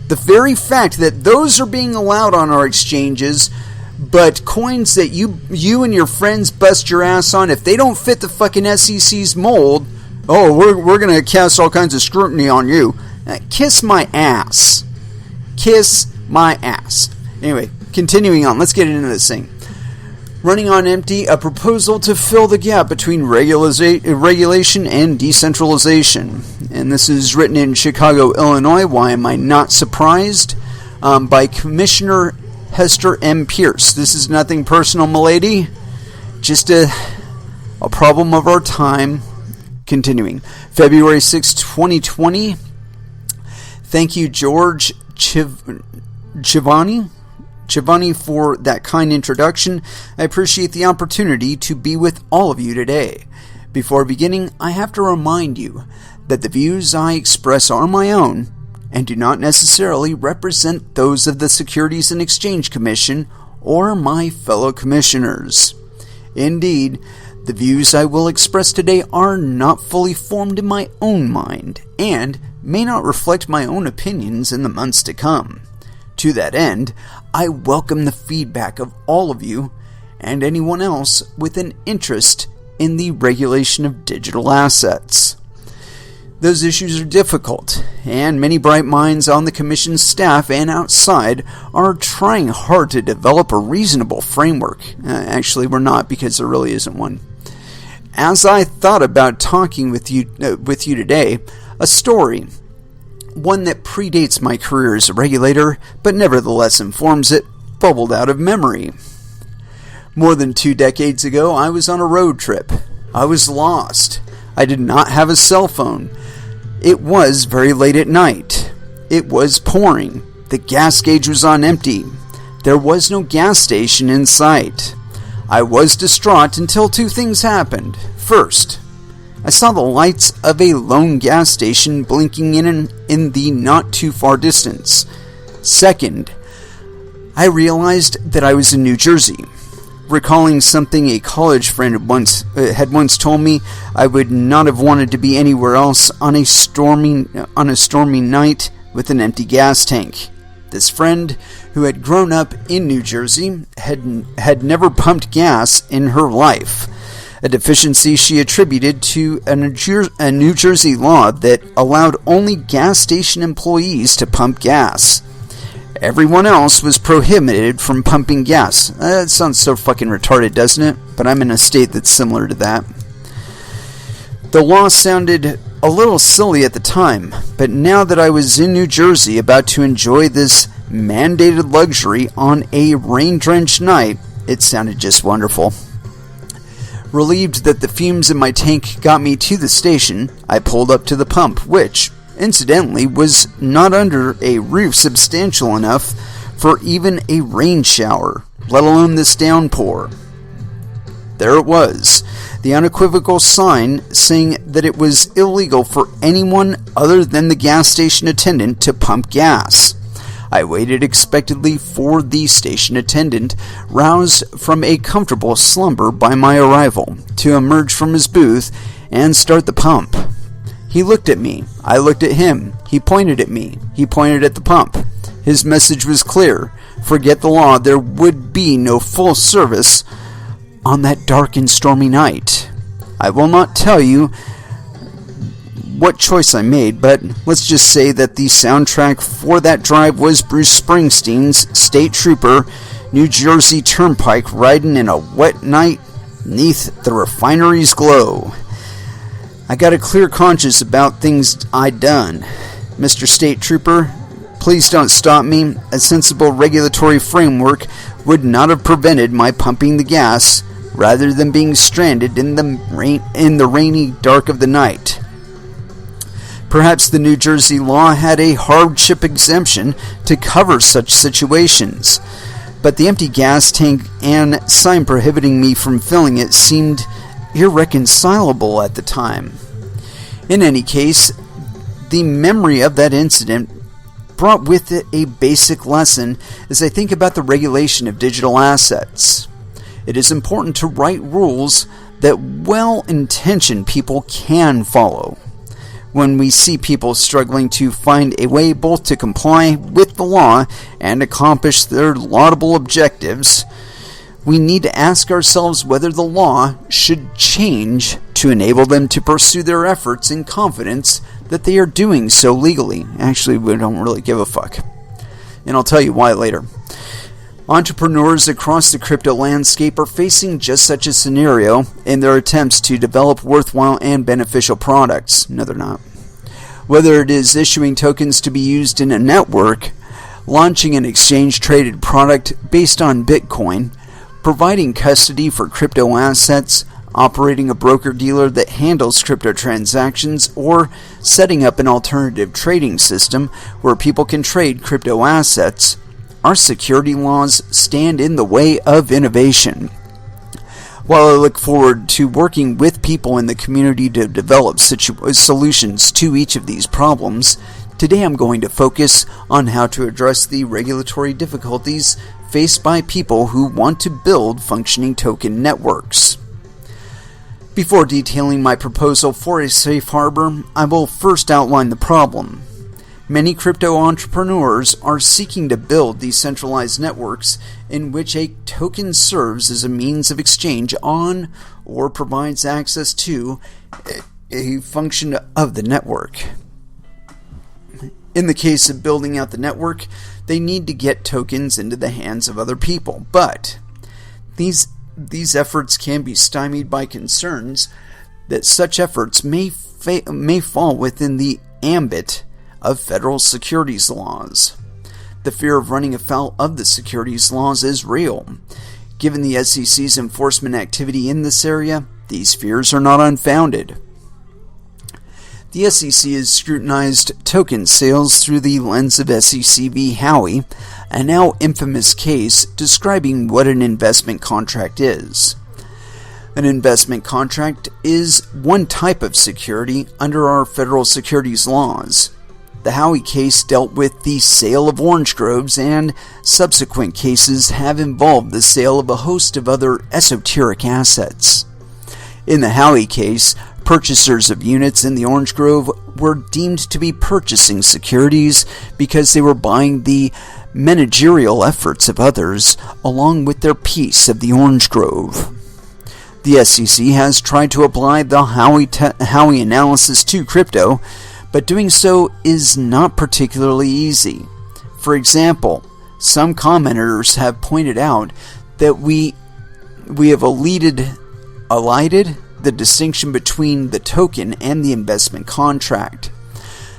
The very fact that those are being allowed on our exchanges, but coins that you and your friends bust your ass on, if they don't fit the fucking SEC's mold, oh, we're going to cast all kinds of scrutiny on you. Kiss my ass. Kiss my ass. Anyway, continuing on. Let's get into this thing. Running on empty, a proposal to fill the gap between regulation and decentralization. And this is written in Chicago, Illinois. Why am I not surprised? By Commissioner Hester M. Peirce. This is nothing personal, milady. Just a problem of our time. Continuing. February 6, 2020. Thank you, George Giovanni, for that kind introduction. I appreciate the opportunity to be with all of you today. Before beginning, I have to remind you that the views I express are my own and do not necessarily represent those of the Securities and Exchange Commission or my fellow commissioners. Indeed, the views I will express today are not fully formed in my own mind and may not reflect my own opinions in the months to come. To that end, I welcome the feedback of all of you and anyone else with an interest in the regulation of digital assets. Those issues are difficult, and many bright minds on the Commission's staff and outside are trying hard to develop a reasonable framework. Actually, we're not, because there really isn't one. As I thought about talking with you today, a story, one that predates my career as a regulator, but nevertheless informs it, bubbled out of memory. More than 2 decades ago, I was on a road trip. I was lost. I did not have a cell phone. It was very late at night. It was pouring. The gas gauge was on empty. There was no gas station in sight. I was distraught until 2 things happened. First, I saw the lights of a lone gas station blinking in the not too far distance. Second, I realized that I was in New Jersey. Recalling something a college friend had once told me, I would not have wanted to be anywhere else on a stormy night with an empty gas tank. This friend, who had grown up in New Jersey, had never pumped gas in her life, a deficiency she attributed to a New Jersey law that allowed only gas station employees to pump gas. Everyone else was prohibited from pumping gas. That sounds so fucking retarded, doesn't it? But I'm in a state that's similar to that. The law sounded a little silly at the time, but now that I was in New Jersey about to enjoy this mandated luxury on a rain-drenched night, it sounded just wonderful. Relieved that the fumes in my tank got me to the station, I pulled up to the pump, which, incidentally, was not under a roof substantial enough for even a rain shower, let alone this downpour. There it was, the unequivocal sign saying that it was illegal for anyone other than the gas station attendant to pump gas. I waited expectantly for the station attendant, roused from a comfortable slumber by my arrival, to emerge from his booth and start the pump. He looked at me. I looked at him. He pointed at me. He pointed at the pump. His message was clear. Forget the law. There would be no full service on that dark and stormy night. I will not tell you what choice I made, but let's just say that the soundtrack for that drive was Bruce Springsteen's State Trooper, New Jersey Turnpike riding in a wet night neath the refinery's glow. I got a clear conscience about things I'd done. Mr. State Trooper, please don't stop me. A sensible regulatory framework would not have prevented my pumping the gas rather than being stranded in the rainy dark of the night. Perhaps the New Jersey law had a hardship exemption to cover such situations, but the empty gas tank and sign prohibiting me from filling it seemed irreconcilable at the time. In any case, the memory of that incident brought with it a basic lesson as I think about the regulation of digital assets. It is important to write rules that well-intentioned people can follow. When we see people struggling to find a way both to comply with the law and accomplish their laudable objectives, we need to ask ourselves whether the law should change to enable them to pursue their efforts in confidence that they are doing so legally. Actually, we don't really give a fuck. And I'll tell you why later. Entrepreneurs across the crypto landscape are facing just such a scenario in their attempts to develop worthwhile and beneficial products. No, they're not. Whether it is issuing tokens to be used in a network, launching an exchange-traded product based on Bitcoin, providing custody for crypto assets, operating a broker-dealer that handles crypto transactions, or setting up an alternative trading system where people can trade crypto assets, our security laws stand in the way of innovation. While I look forward to working with people in the community to develop solutions to each of these problems, today I'm going to focus on how to address the regulatory difficulties faced by people who want to build functioning token networks. Before detailing my proposal for a safe harbor, I will first outline the problem. Many crypto entrepreneurs are seeking to build decentralized networks in which a token serves as a means of exchange on or provides access to a function of the network. In the case of building out the network, they need to get tokens into the hands of other people, but these efforts can be stymied by concerns that such efforts may fall within the ambit of federal securities laws. The fear of running afoul of the securities laws is real. Given the SEC's enforcement activity in this area, these fears are not unfounded. The SEC has scrutinized token sales through the lens of SEC v. Howey, a now infamous case describing what an investment contract is. An investment contract is one type of security under our federal securities laws. The Howey case dealt with the sale of orange groves, and subsequent cases have involved the sale of a host of other esoteric assets. In the Howey case, purchasers of units in the orange grove were deemed to be purchasing securities because they were buying the managerial efforts of others along with their piece of the orange grove. The SEC has tried to apply the Howey analysis to crypto, but doing so is not particularly easy. For example, some commenters have pointed out that we have elided the distinction between the token and the investment contract.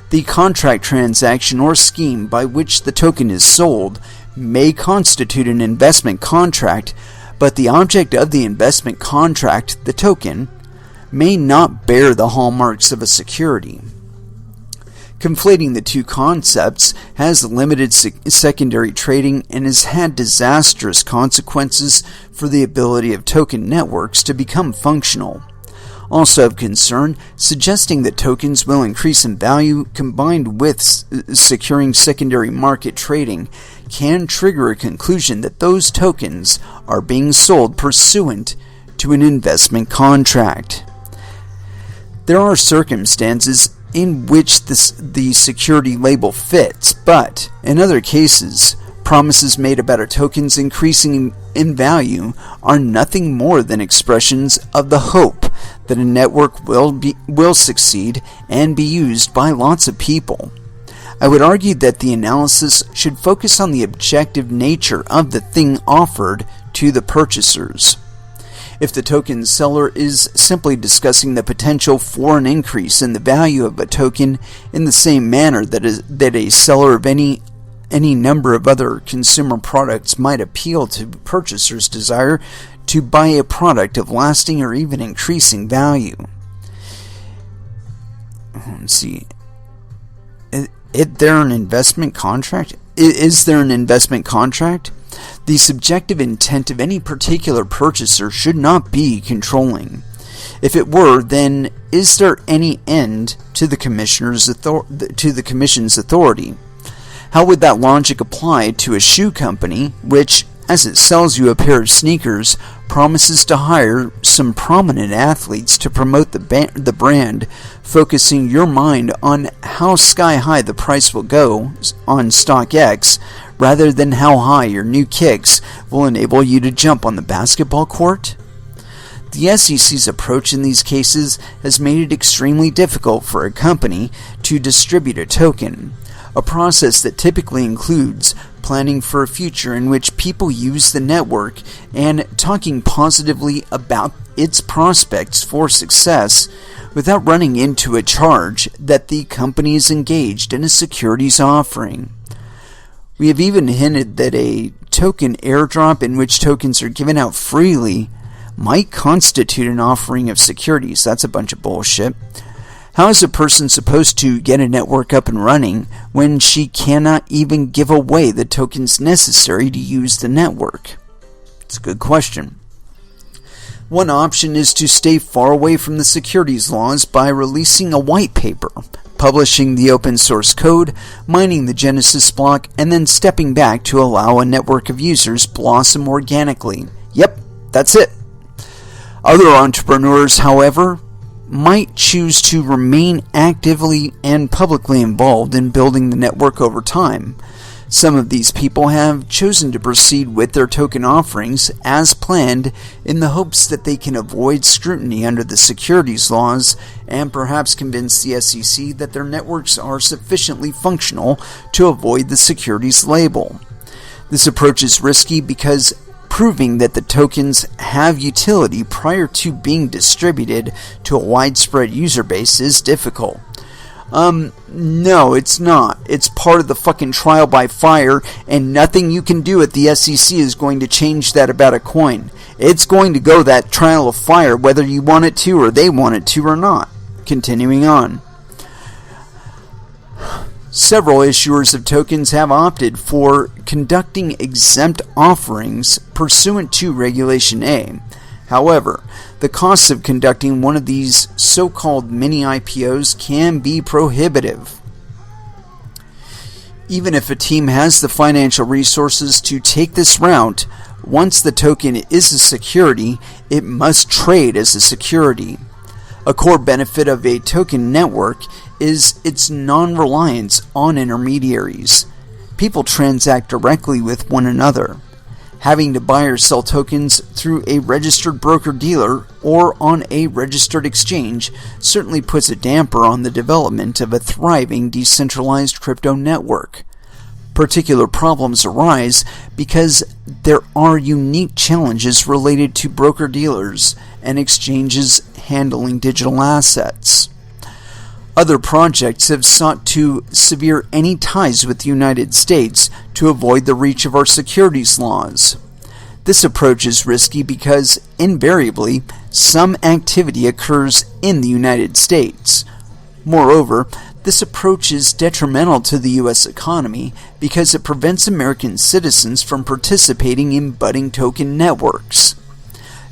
The contract transaction or scheme by which the token is sold may constitute an investment contract, but the object of the investment contract, the token, may not bear the hallmarks of a security. Conflating the two concepts has limited secondary trading and has had disastrous consequences for the ability of token networks to become functional. Also of concern, suggesting that tokens will increase in value combined with securing secondary market trading can trigger a conclusion that those tokens are being sold pursuant to an investment contract. There are circumstances in which the security label fits, but in other cases, promises made about a token's increasing in value are nothing more than expressions of the hope that a network will succeed and be used by lots of people. I would argue that the analysis should focus on the objective nature of the thing offered to the purchasers. If the token seller is simply discussing the potential for an increase in the value of a token in the same manner that a seller of any number of other consumer products might appeal to purchasers' desire to buy a product of lasting or even increasing value. Let's see. Is there an investment contract? The subjective intent of any particular purchaser should not be controlling. If it were, then is there any end to the Commission's authority? How would that logic apply to a shoe company which, as it sells you a pair of sneakers, promises to hire some prominent athletes to promote the brand, focusing your mind on how sky high the price will go on StockX, rather than how high your new kicks will enable you to jump on the basketball court? The SEC's approach in these cases has made it extremely difficult for a company to distribute a token, a process that typically includes planning for a future in which people use the network and talking positively about its prospects for success without running into a charge that the company is engaged in a securities offering. We have even hinted that a token airdrop in which tokens are given out freely might constitute an offering of securities. That's a bunch of bullshit. How is a person supposed to get a network up and running when she cannot even give away the tokens necessary to use the network? It's a good question. One option is to stay far away from the securities laws by releasing a white paper, publishing the open source code, mining the Genesis block, and then stepping back to allow a network of users blossom organically. Yep, that's it. Other entrepreneurs, however, might choose to remain actively and publicly involved in building the network over time. Some of these people have chosen to proceed with their token offerings as planned in the hopes that they can avoid scrutiny under the securities laws and perhaps convince the SEC that their networks are sufficiently functional to avoid the securities label. This approach is risky because proving that the tokens have utility prior to being distributed to a widespread user base is difficult. No, it's not. It's part of the fucking trial by fire, and nothing you can do at the SEC is going to change that about a coin. It's going to go that trial of fire whether you want it to or they want it to or not. Continuing on. Several issuers of tokens have opted for conducting exempt offerings pursuant to Regulation A. However, the costs of conducting one of these so-called mini IPOs can be prohibitive. Even if a team has the financial resources to take this route, once the token is a security, it must trade as a security. A core benefit of a token network is its non-reliance on intermediaries. People transact directly with one another. Having to buy or sell tokens through a registered broker-dealer or on a registered exchange certainly puts a damper on the development of a thriving decentralized crypto network. Particular problems arise because there are unique challenges related to broker-dealers and exchanges handling digital assets. Other projects have sought to sever any ties with the United States to avoid the reach of our securities laws. This approach is risky because, invariably, some activity occurs in the United States. Moreover, this approach is detrimental to the U.S. economy because it prevents American citizens from participating in budding token networks.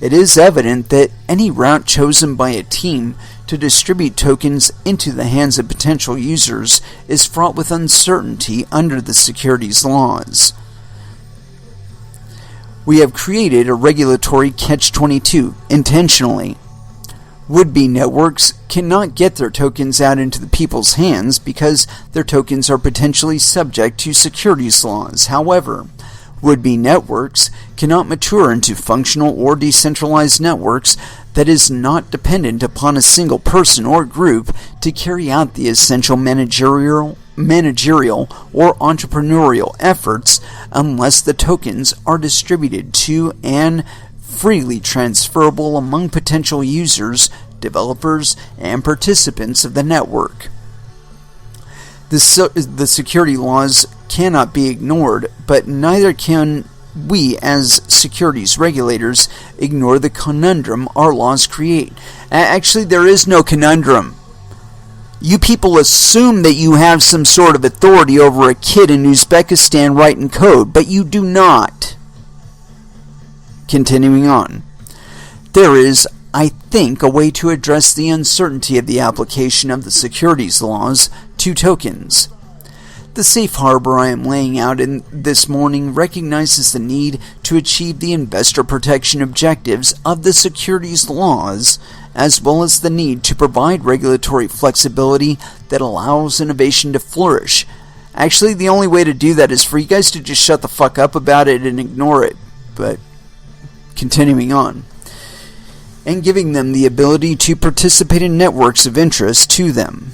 it is evident that any route chosen by a team to distribute tokens into the hands of potential users is fraught with uncertainty under the securities laws. We have created a regulatory catch-22 intentionally. Would-be networks cannot get their tokens out into the people's hands because their tokens are potentially subject to securities laws. However, would-be networks cannot mature into functional or decentralized networks that is not dependent upon a single person or group to carry out the essential managerial or entrepreneurial efforts unless the tokens are distributed to and freely transferable among potential users, developers, and participants of the network. The security laws cannot be ignored, but neither can we as securities regulators ignore the conundrum our laws create. Actually, there is no conundrum. You people assume that you have some sort of authority over a kid in Uzbekistan writing code, but you do not. Continuing on. There is, I think, a way to address the uncertainty of the application of the securities laws to tokens. The safe harbor I am laying out in this morning recognizes the need to achieve the investor protection objectives of the securities laws, as well as the need to provide regulatory flexibility that allows innovation to flourish. Actually, the only way to do that is for you guys to just shut the fuck up about it and ignore it. But continuing on. And giving them the ability to participate in networks of interest to them.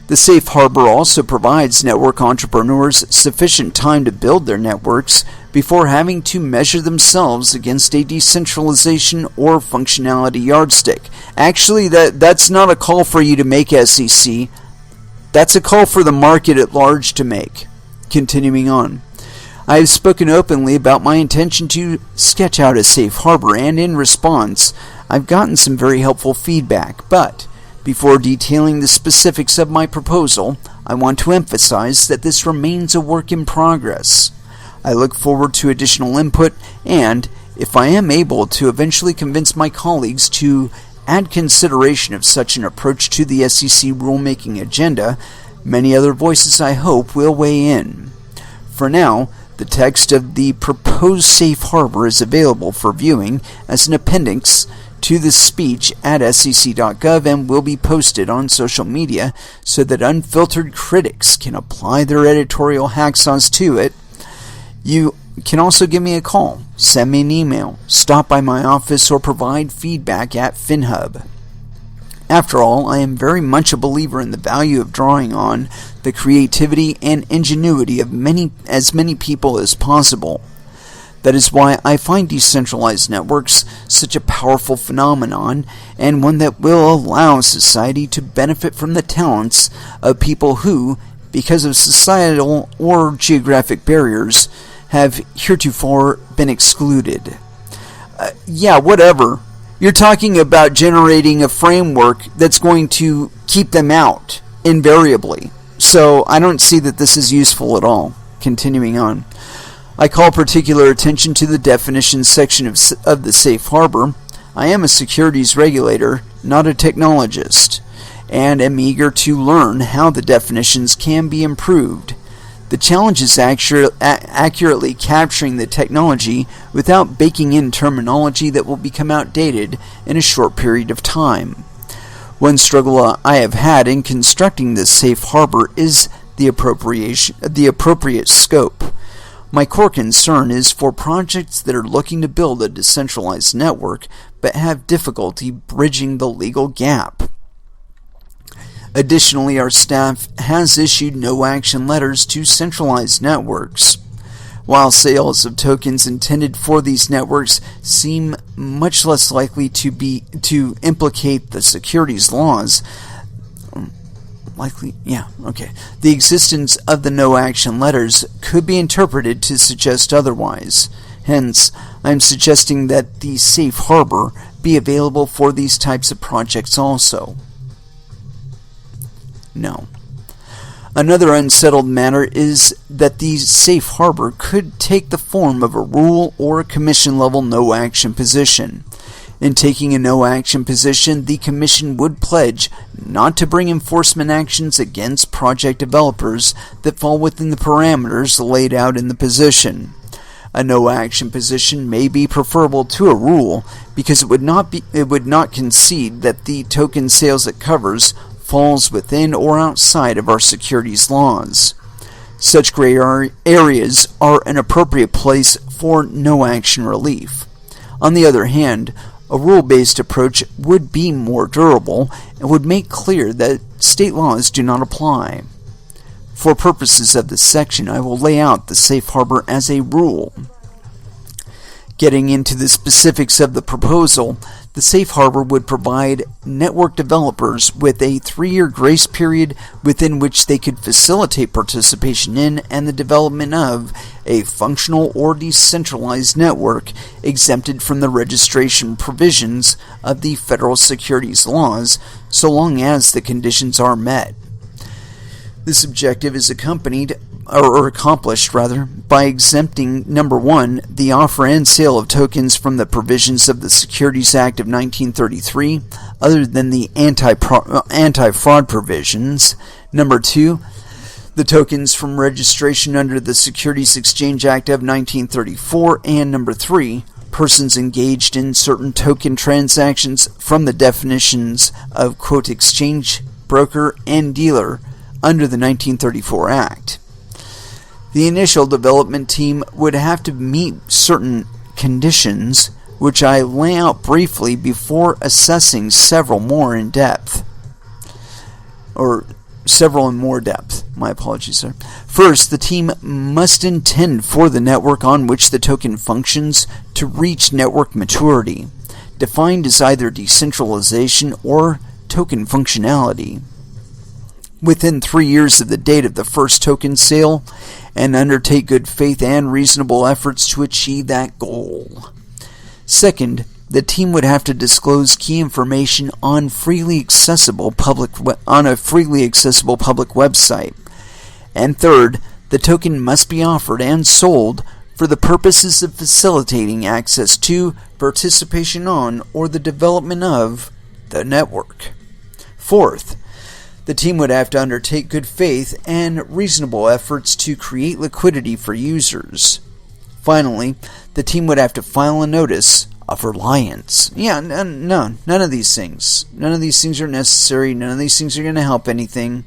The safe harbor also provides network entrepreneurs sufficient time to build their networks before having to measure themselves against a decentralization or functionality yardstick. Actually, that's not a call for you to make, SEC. That's a call for the market at large to make. Continuing on. I have spoken openly about my intention to sketch out a safe harbor, and in response, I've gotten some very helpful feedback, but before detailing the specifics of my proposal, I want to emphasize that this remains a work in progress. I look forward to additional input, and if I am able to eventually convince my colleagues to add consideration of such an approach to the SEC rulemaking agenda, many other voices I hope will weigh in. For now, the text of the proposed safe harbor is available for viewing as an appendix to this speech at sec.gov and will be posted on social media so that unfiltered critics can apply their editorial hacksaws to it. You can also give me a call, send me an email, stop by my office, or provide feedback at FinHub. After all, I am very much a believer in the value of drawing on the creativity and ingenuity of as many people as possible. That is why I find decentralized networks such a powerful phenomenon, and one that will allow society to benefit from the talents of people who, because of societal or geographic barriers, have heretofore been excluded. Yeah, whatever. You're talking about generating a framework that's going to keep them out, invariably. So I don't see that this is useful at all. Continuing on. I call particular attention to the definitions section of the safe harbor. I am a securities regulator, not a technologist, and am eager to learn how the definitions can be improved. The challenge is accurately capturing the technology without baking in terminology that will become outdated in a short period of time. One struggle I have had in constructing this safe harbor is the appropriate scope. My core concern is for projects that are looking to build a decentralized network but have difficulty bridging the legal gap. Additionally, our staff has issued no-action letters to centralized networks. While sales of tokens intended for these networks seem much less likely to implicate the securities laws, the existence of the no-action letters could be interpreted to suggest otherwise. Hence, I am suggesting that the safe harbor be available for these types of projects also. No. Another unsettled matter is that the safe harbor could take the form of a rule or a commission-level no-action position. In taking a no-action position, the Commission would pledge not to bring enforcement actions against project developers that fall within the parameters laid out in the position. A no-action position may be preferable to a rule because it would not concede that the token sales it covers falls within or outside of our securities laws. Such gray areas are an appropriate place for no-action relief. On the other hand, a rule-based approach would be more durable and would make clear that state laws do not apply. For purposes of this section, I will lay out the safe harbor as a rule. Getting into the specifics of the proposal, the safe harbor would provide network developers with a 3-year grace period within which they could facilitate participation in and the development of a functional or decentralized network exempted from the registration provisions of the federal securities laws, so long as the conditions are met. This objective is accomplished by exempting, number 1, the offer and sale of tokens from the provisions of the Securities Act of 1933, other than the anti-fraud provisions. Number 2, the tokens from registration under the Securities Exchange Act of 1934, and number 3, persons engaged in certain token transactions from the definitions of, quote, exchange, broker, and dealer under the 1934 Act. The initial development team would have to meet certain conditions, which I lay out briefly before assessing several in more depth. My apologies, sir. First, the team must intend for the network on which the token functions to reach network maturity, defined as either decentralization or token functionality, within 3 years of the date of the first token sale, and undertake good faith and reasonable efforts to achieve that goal. Second, the team would have to disclose key information on a freely accessible public website. And third, the token must be offered and sold for the purposes of facilitating access to, participation on, or the development of the network. Fourth, the team would have to undertake good faith and reasonable efforts to create liquidity for users. Finally, the team would have to file a notice of reliance. None of these things. None of these things are necessary. None of these things are going to help anything.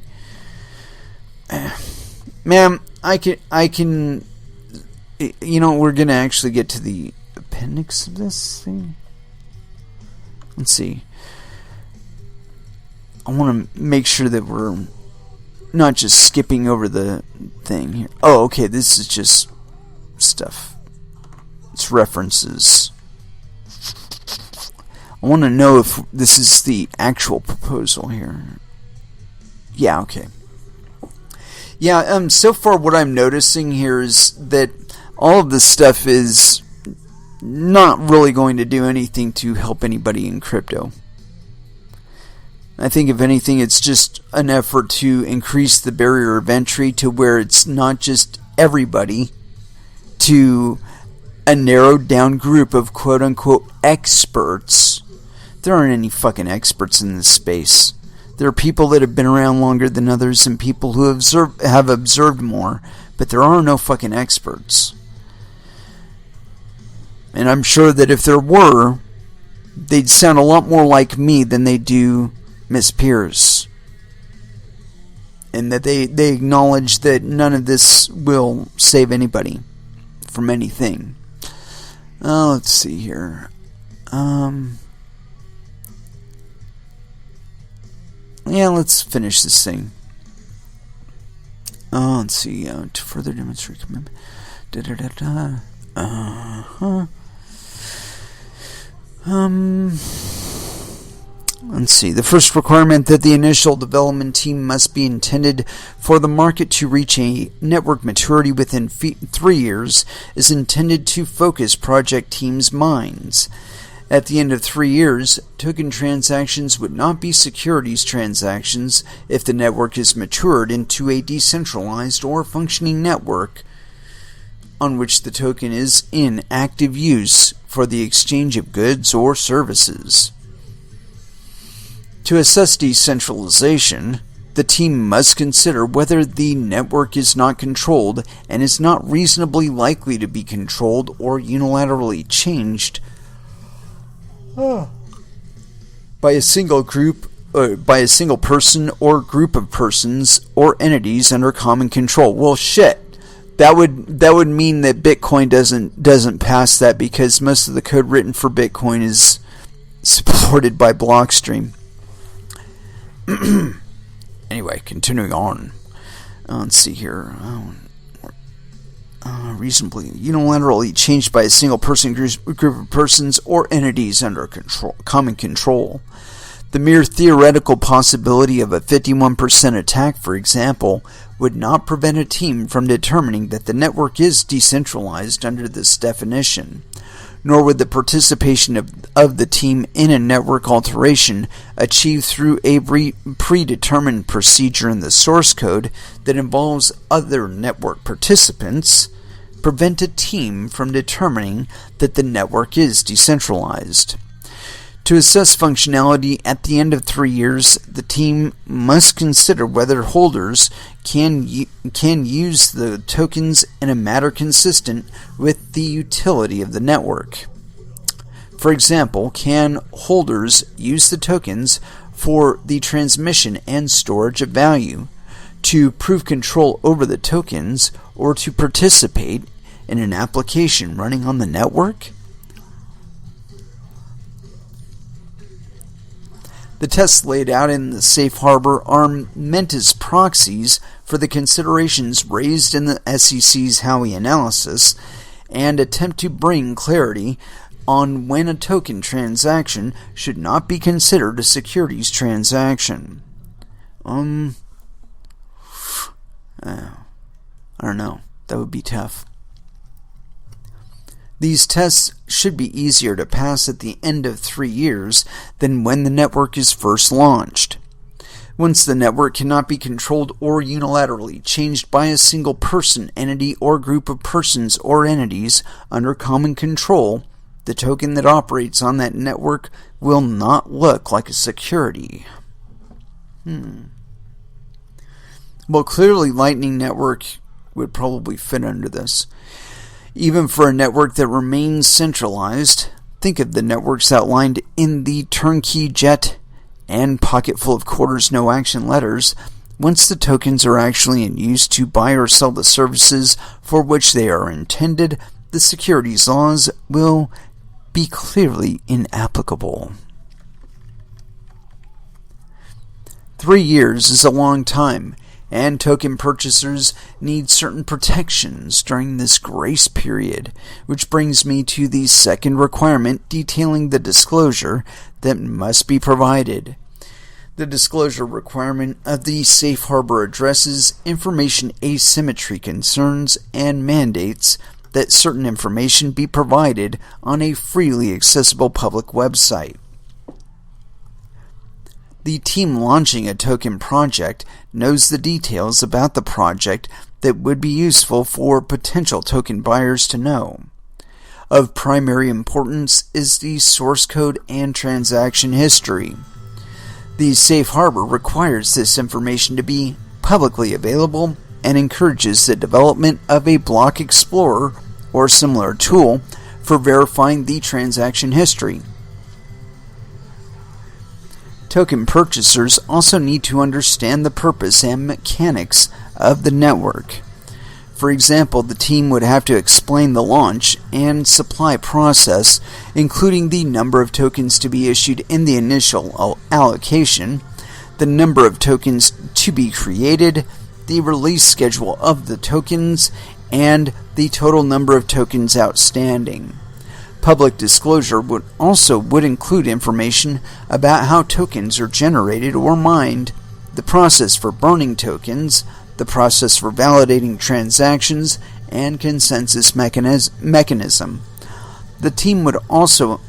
Ma'am, I can, we're going to actually get to the appendix of this thing. Let's see. I want to make sure that we're not just skipping over the thing here. Oh, okay, this is just stuff. It's references. I want to know if this is the actual proposal here. Yeah, okay. Yeah, so far what I'm noticing here is that all of this stuff is not really going to do anything to help anybody in crypto. I think if anything, it's just an effort to increase the barrier of entry to where it's not just everybody, to a narrowed down group of quote unquote experts. There aren't any fucking experts in this space. There are people that have been around longer than others and people who have observed more, but there are no fucking experts. And I'm sure that if there were, they'd sound a lot more like me than they do Miss Peirce, and that they acknowledge that none of this will save anybody from anything. Let's see here. Let's finish this thing. Let's see. To further demonstrate commitment. Let's see. The first requirement that the initial development team must be intended for the market to reach a network maturity within 3 years is intended to focus project teams' minds. At the end of 3 years, token transactions would not be securities transactions if the network is matured into a decentralized or functioning network on which the token is in active use for the exchange of goods or services. To assess decentralization, the team must consider whether the network is not controlled and is not reasonably likely to be controlled or unilaterally changed by a single person or group of persons or entities under common control. Well, shit. That would mean that Bitcoin doesn't pass that, because most of the code written for Bitcoin is supported by Blockstream. Anyway, continuing on. Let's see here. Reasonably unilaterally changed by a single person, group of persons, or entities under common control. The mere theoretical possibility of a 51% attack, for example, would not prevent a team from determining that the network is decentralized under this definition, nor would the participation of the team in a network alteration achieved through a predetermined procedure in the source code that involves other network participants prevent a team from determining that the network is decentralized. To assess functionality at the end of 3 years, the team must consider whether holders can use the tokens in a manner consistent with the utility of the network. For example, can holders use the tokens for the transmission and storage of value, to prove control over the tokens, or to participate in an application running on the network? The tests laid out in the safe harbor are meant as proxies for the considerations raised in the SEC's Howey analysis, and attempt to bring clarity on when a token transaction should not be considered a securities transaction. I don't know. That would be tough. These tests should be easier to pass at the end of 3 years than when the network is first launched. Once the network cannot be controlled or unilaterally changed by a single person, entity, or group of persons or entities under common control, the token that operates on that network will not look like a security. Well, clearly Lightning Network would probably fit under this. Even for a network that remains centralized, think of the networks outlined in the Turnkey Jet and Pocketful of Quarters No Action letters. Once the tokens are actually in use to buy or sell the services for which they are intended, the securities laws will be clearly inapplicable. 3 years is a long time, and token purchasers need certain protections during this grace period, which brings me to the second requirement detailing the disclosure that must be provided. The disclosure requirement of the safe harbor addresses information asymmetry concerns and mandates that certain information be provided on a freely accessible public website. The team launching a token project knows the details about the project that would be useful for potential token buyers to know. Of primary importance is the source code and transaction history. The safe harbor requires this information to be publicly available and encourages the development of a block explorer or similar tool for verifying the transaction history. Token purchasers also need to understand the purpose and mechanics of the network. For example, the team would have to explain the launch and supply process, including the number of tokens to be issued in the initial allocation, the number of tokens to be created, the release schedule of the tokens, and the total number of tokens outstanding. Public disclosure would include information about how tokens are generated or mined, the process for burning tokens, the process for validating transactions, and consensus mechanism. The team would also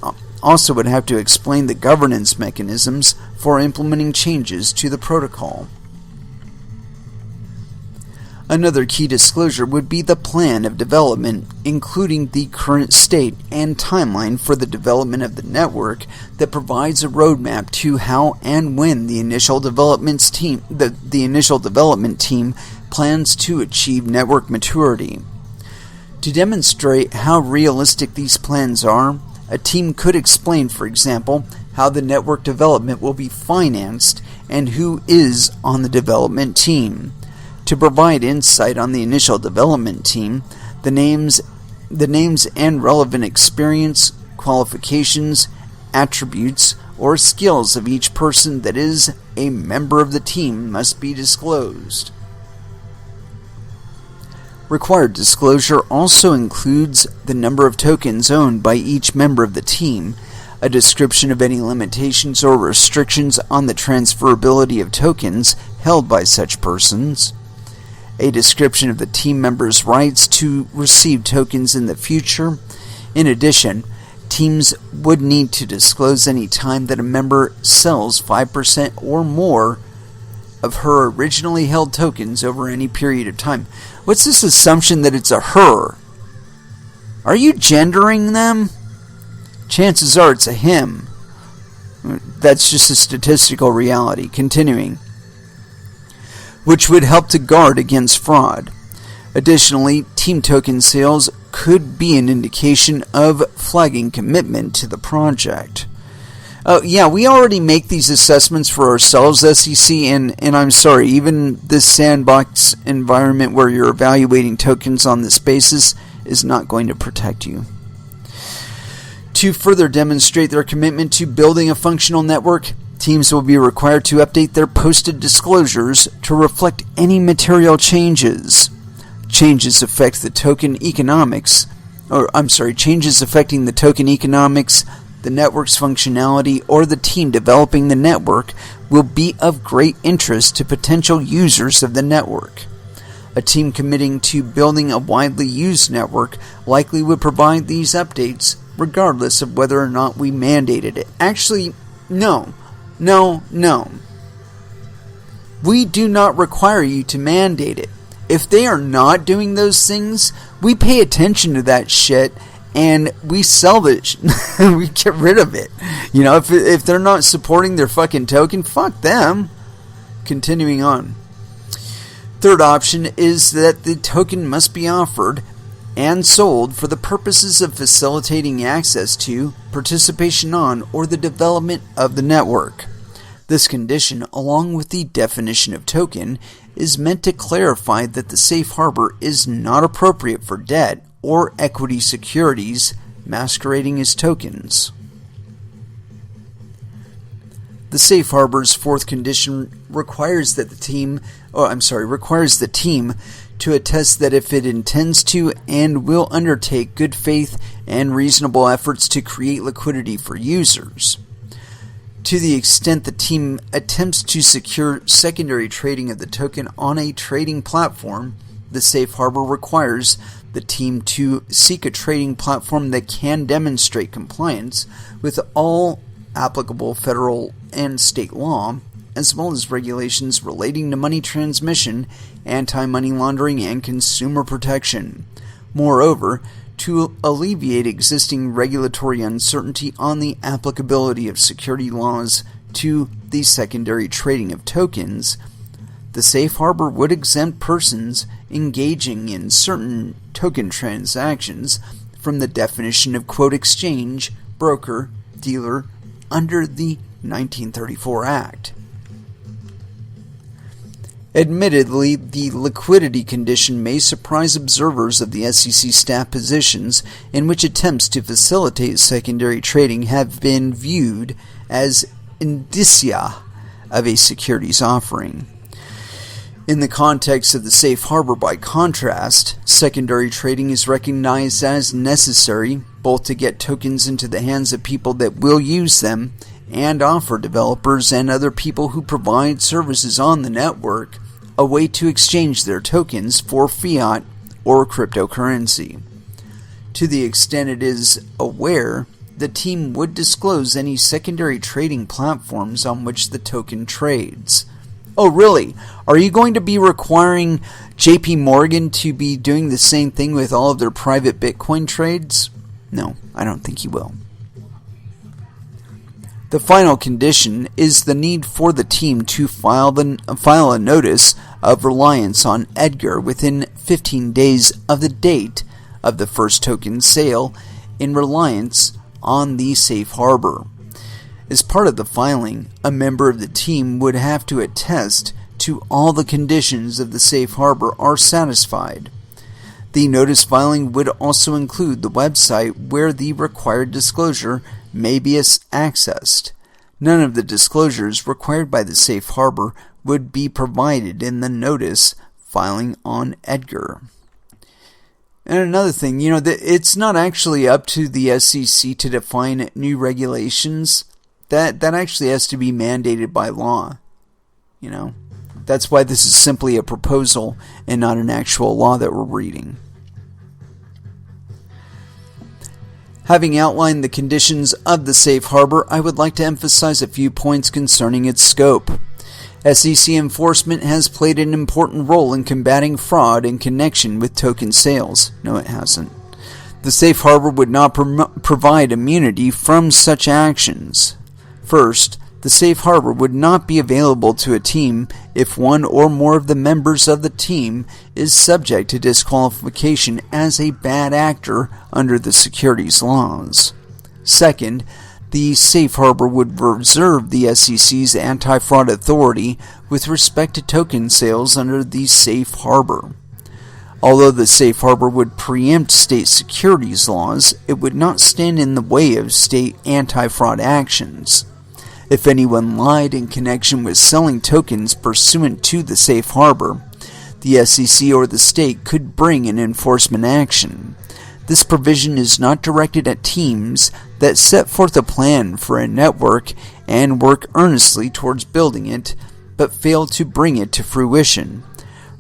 would have to explain the governance mechanisms for implementing changes to the protocol. Another key disclosure would be the plan of development, including the current state and timeline for the development of the network that provides a roadmap to how and when the initial development team plans to achieve network maturity. To demonstrate how realistic these plans are, a team could explain, for example, how the network development will be financed and who is on the development team. To provide insight on the initial development team, the names and relevant experience, qualifications, attributes, or skills of each person that is a member of the team must be disclosed. Required disclosure also includes the number of tokens owned by each member of the team, a description of any limitations or restrictions on the transferability of tokens held by such persons, a description of the team members' rights to receive tokens in the future. In addition, teams would need to disclose any time that a member sells 5% or more of her originally held tokens over any period of time. What's this assumption that it's a her? Are you gendering them? Chances are it's a him. That's just a statistical reality. Continuing. Which would help to guard against fraud. Additionally, team token sales could be an indication of flagging commitment to the project. Yeah, we already make these assessments for ourselves, SEC, and I'm sorry, even this sandbox environment where you're evaluating tokens on this basis is not going to protect you. To further demonstrate their commitment to building a functional network, teams will be required to update their posted disclosures to reflect any material changes. Changes affecting the token economics, the network's functionality, or the team developing the network will be of great interest to potential users of the network. A team committing to building a widely used network likely would provide these updates regardless of whether or not we mandated it. Actually, no. We do not require you to mandate it. If they are not doing those things, we pay attention to that shit and we sell it. We get rid of it. You know, if they're not supporting their fucking token, fuck them. Continuing on. Third option is that the token must be offered and sold for the purposes of facilitating access to, participation on, or the development of the network. This condition, along with the definition of token, is meant to clarify that the safe harbor is not appropriate for debt or equity securities masquerading as tokens. The safe harbor's fourth condition requires the team to attest that if it intends to and will undertake good faith and reasonable efforts to create liquidity for users. To the extent the team attempts to secure secondary trading of the token on a trading platform, the safe harbor requires the team to seek a trading platform that can demonstrate compliance with all applicable federal and state law, as well as regulations relating to money transmission, anti-money laundering, and consumer protection. Moreover, to alleviate existing regulatory uncertainty on the applicability of security laws to the secondary trading of tokens, the safe harbor would exempt persons engaging in certain token transactions from the definition of quote exchange, broker, dealer under the 1934 Act. Admittedly, the liquidity condition may surprise observers of the SEC staff positions in which attempts to facilitate secondary trading have been viewed as indicia of a securities offering. In the context of the safe harbor, by contrast, secondary trading is recognized as necessary both to get tokens into the hands of people that will use them and offer developers and other people who provide services on the network a way to exchange their tokens for fiat or cryptocurrency. To the extent it is aware, the team would disclose any secondary trading platforms on which the token trades. Oh, really? Are you going to be requiring JP Morgan to be doing the same thing with all of their private Bitcoin trades? No, I don't think you will. The final condition is the need for the team to file a notice of reliance on Edgar within 15 days of the date of the first token sale in reliance on the safe harbor. As part of the filing, a member of the team would have to attest to all the conditions of the safe harbor are satisfied. The notice filing would also include the website where the required disclosure may be accessed. None of the disclosures required by the safe harbor would be provided in the notice filing on Edgar. And another thing, it's not actually up to the SEC to define new regulations. That actually has to be mandated by law. That's why this is simply a proposal and not an actual law that we're reading. Having outlined the conditions of the safe harbor, I would like to emphasize a few points concerning its scope. SEC enforcement has played an important role in combating fraud in connection with token sales. No, it hasn't. The safe harbor would not provide immunity from such actions. First, the safe harbor would not be available to a team if one or more of the members of the team is subject to disqualification as a bad actor under the securities laws. Second, the safe harbor would reserve the SEC's anti-fraud authority with respect to token sales under the safe harbor. Although the safe harbor would preempt state securities laws, it would not stand in the way of state anti-fraud actions. If anyone lied in connection with selling tokens pursuant to the safe harbor, the SEC or the state could bring an enforcement action. This provision is not directed at teams that set forth a plan for a network and work earnestly towards building it, but fail to bring it to fruition.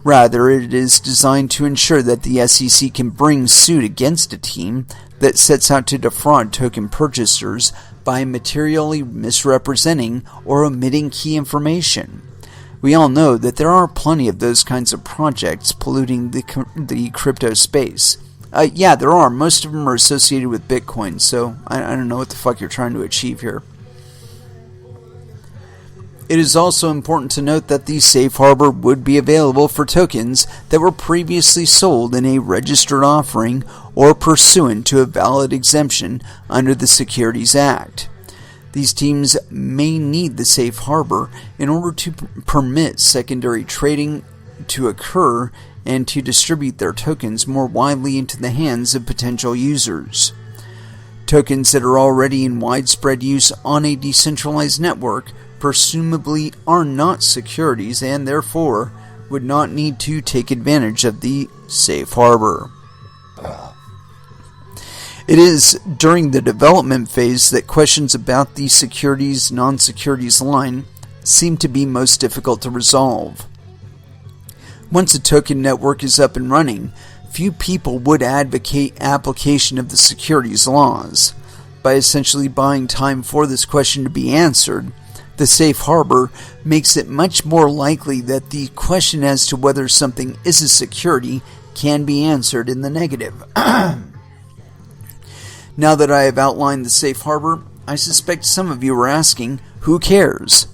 Rather, it is designed to ensure that the SEC can bring suit against a team that sets out to defraud token purchasers by materially misrepresenting or omitting key information. We all know that there are plenty of those kinds of projects polluting the crypto space. Yeah, there are. Most of them are associated with Bitcoin, so I don't know what the fuck you're trying to achieve here. It is also important to note that the safe harbor would be available for tokens that were previously sold in a registered offering or pursuant to a valid exemption under the Securities Act. These teams may need the safe harbor in order to permit secondary trading to occur and to distribute their tokens more widely into the hands of potential users. Tokens that are already in widespread use on a decentralized network presumably are not securities and therefore would not need to take advantage of the safe harbor. It is during the development phase that questions about the securities non-securities line seem to be most difficult to resolve. Once a token network is up and running, few people would advocate application of the securities laws. By essentially buying time for this question to be answered, the safe harbor makes it much more likely that the question as to whether something is a security can be answered in the negative. Now that I have outlined the safe harbor, I suspect some of you are asking, who cares?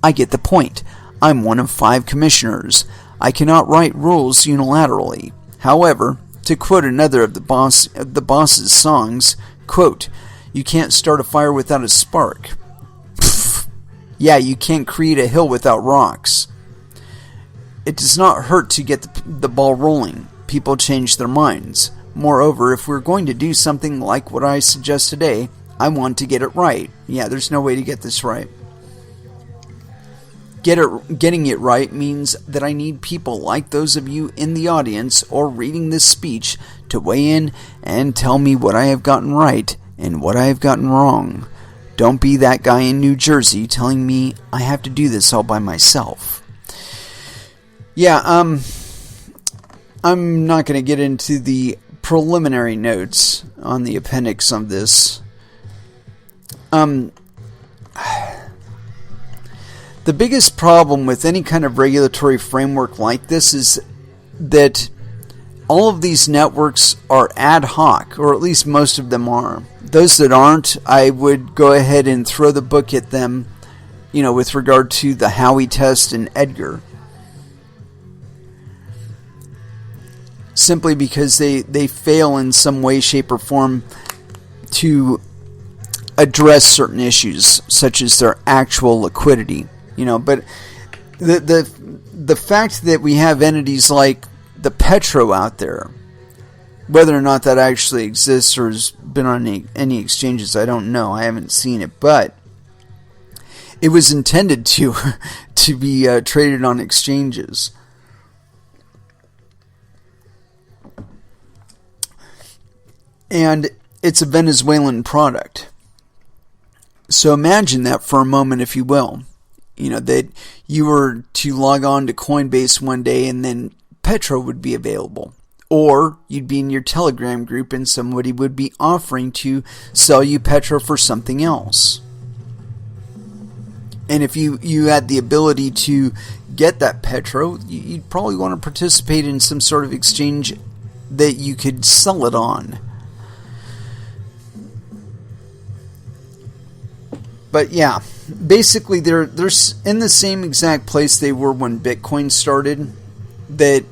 I get the point. I'm one of 5 commissioners. I cannot write rules unilaterally. However, to quote another of the boss's songs, quote, "You can't start a fire without a spark." Yeah, you can't create a hill without rocks. It does not hurt to get the ball rolling. People change their minds. Moreover, if we're going to do something like what I suggest today, I want to get it right. Yeah, there's no way to get this right. Getting it right means that I need people like those of you in the audience or reading this speech to weigh in and tell me what I have gotten right and what I have gotten wrong. Don't be that guy in New Jersey telling me I have to do this all by myself. Yeah, I'm not going to get into the preliminary notes on the appendix of The biggest problem with any kind of regulatory framework like this is that all of these networks are ad hoc, or at least most of them are. Those that aren't, I would go ahead and throw the book at them, with regard to the Howey test and Edgar. Simply because they fail in some way, shape, or form to address certain issues, such as their actual liquidity. But the fact that we have entities like the Petro out there, whether or not that actually exists or has been on any exchanges, I don't know. I haven't seen it, but it was intended to be traded on exchanges. And it's a Venezuelan product. So imagine that for a moment, if you will. That you were to log on to Coinbase one day and then Petro would be available. Or you'd be in your Telegram group and somebody would be offering to sell you Petro for something else. And if you had the ability to get that Petro, you'd probably want to participate in some sort of exchange that you could sell it on. But yeah, basically they're in the same exact place they were when Bitcoin started. That,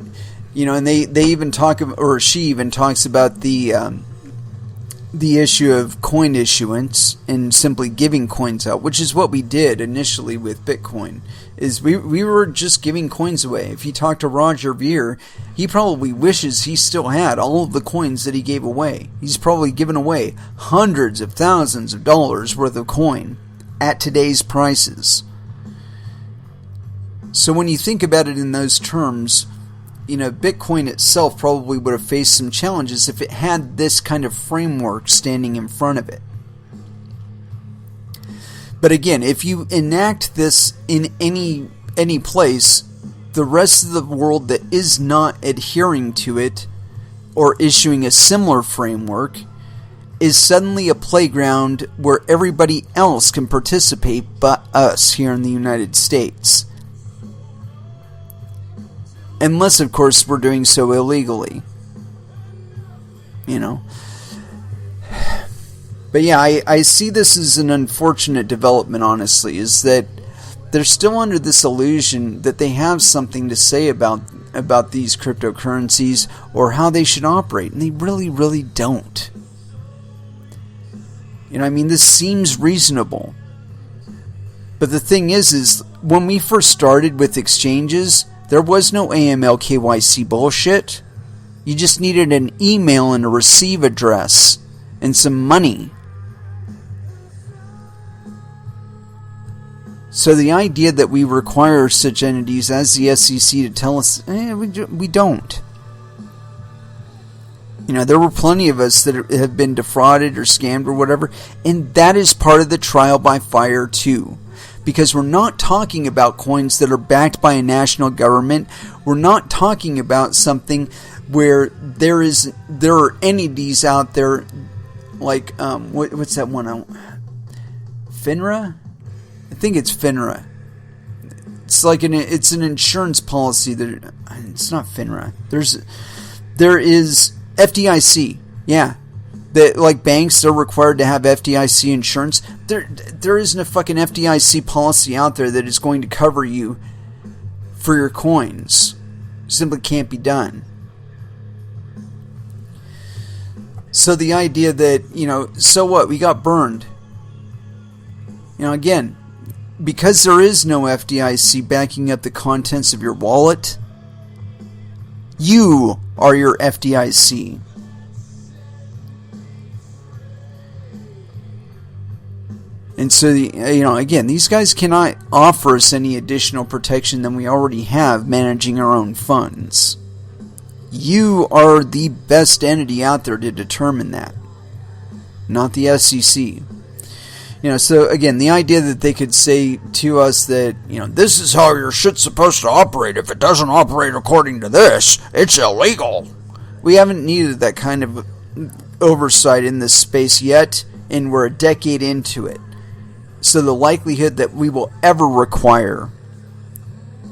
and they even talk, or she even talks about the issue of coin issuance and simply giving coins out, which is what we did initially with Bitcoin. Is we were just giving coins away. If you talk to Roger Ver, he probably wishes he still had all of the coins that he gave away. He's probably given away hundreds of thousands of dollars worth of coin at today's prices. So when you think about it in those terms, Bitcoin itself probably would have faced some challenges if it had this kind of framework standing in front of it. But again, if you enact this in any place, the rest of the world that is not adhering to it or issuing a similar framework is suddenly a playground where everybody else can participate but us here in the United States. Unless, of course, we're doing so illegally. But yeah, I see this as an unfortunate development, honestly, is that they're still under this illusion that they have something to say about these cryptocurrencies or how they should operate, and they really, really don't. This seems reasonable. But the thing is when we first started with exchanges, there was no AML KYC bullshit. You just needed an email and a receive address and some money. So the idea that we require such entities as the SEC to tell us, we don't. There were plenty of us that have been defrauded or scammed or whatever, and that is part of the trial by fire too. Because we're not talking about coins that are backed by a national government. We're not talking about something where there are entities out there like what's that one? FINRA? I think it's FINRA. It's like it's an insurance policy that it's not FINRA. There is FDIC. Yeah. That, like banks, they're required to have FDIC insurance. There isn't a fucking FDIC policy out there that is going to cover you for your coins. Simply can't be done. So the idea that, so what? We got burned. Again, because there is no FDIC backing up the contents of your wallet, you are your FDIC. And so, again, these guys cannot offer us any additional protection than we already have managing our own funds. You are the best entity out there to determine that, not the SEC. So again, the idea that they could say to us that, this is how your shit's supposed to operate. If it doesn't operate according to this, it's illegal. We haven't needed that kind of oversight in this space yet, and we're a decade into it. So the likelihood that we will ever require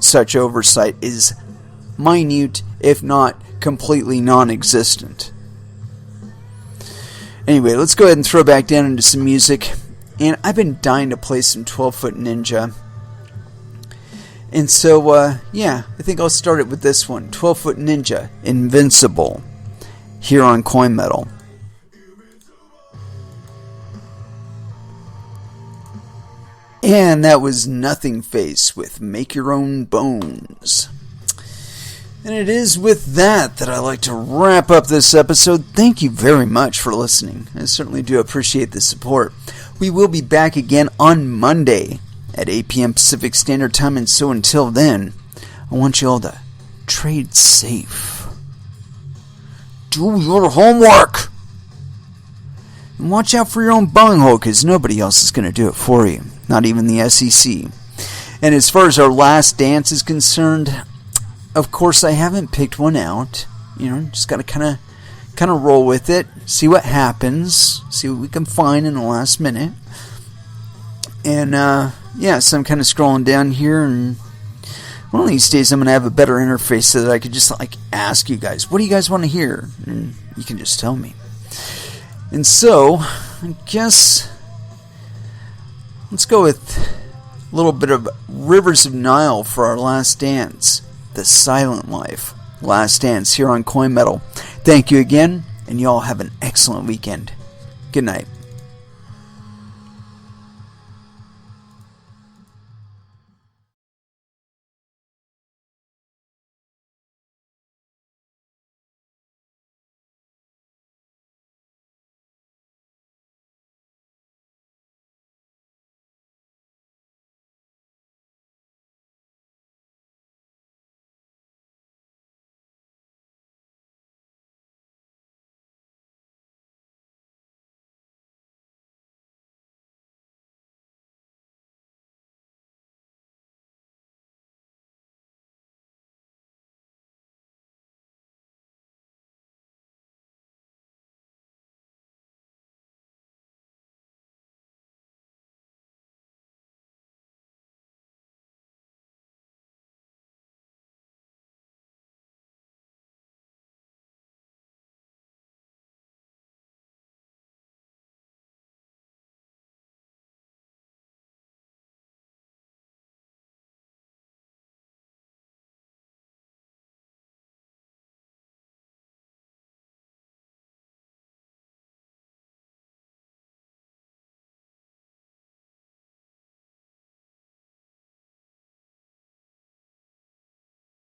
such oversight is minute, if not completely non-existent. Anyway, let's go ahead and throw back down into some music. And I've been dying to play some 12-Foot Ninja. And so, I think I'll start it with this one. 12-Foot Ninja, Invincible, here on Coin Metal. And that was Nothing Face with Make Your Own Bones. And it is with that I like to wrap up this episode. Thank you very much for listening. I certainly do appreciate the support. We will be back again on Monday at 8 p.m. Pacific Standard Time. And so until then, I want you all to trade safe. Do your homework. And watch out for your own bunghole, because nobody else is going to do it for you. Not even the SEC. And as far as our last dance is concerned, of course I haven't picked one out. Just got to kind of roll with it, see what happens, see what we can find in the last minute. And so I'm kind of scrolling down here, and one of these days I'm going to have a better interface so that I could just ask you guys, what do you guys want to hear? And you can just tell me. And so, I guess let's go with a little bit of Rivers of Nile for our last dance. The Silent Life. Last dance here on Coin Metal. Thank you again, and y'all have an excellent weekend. Good night.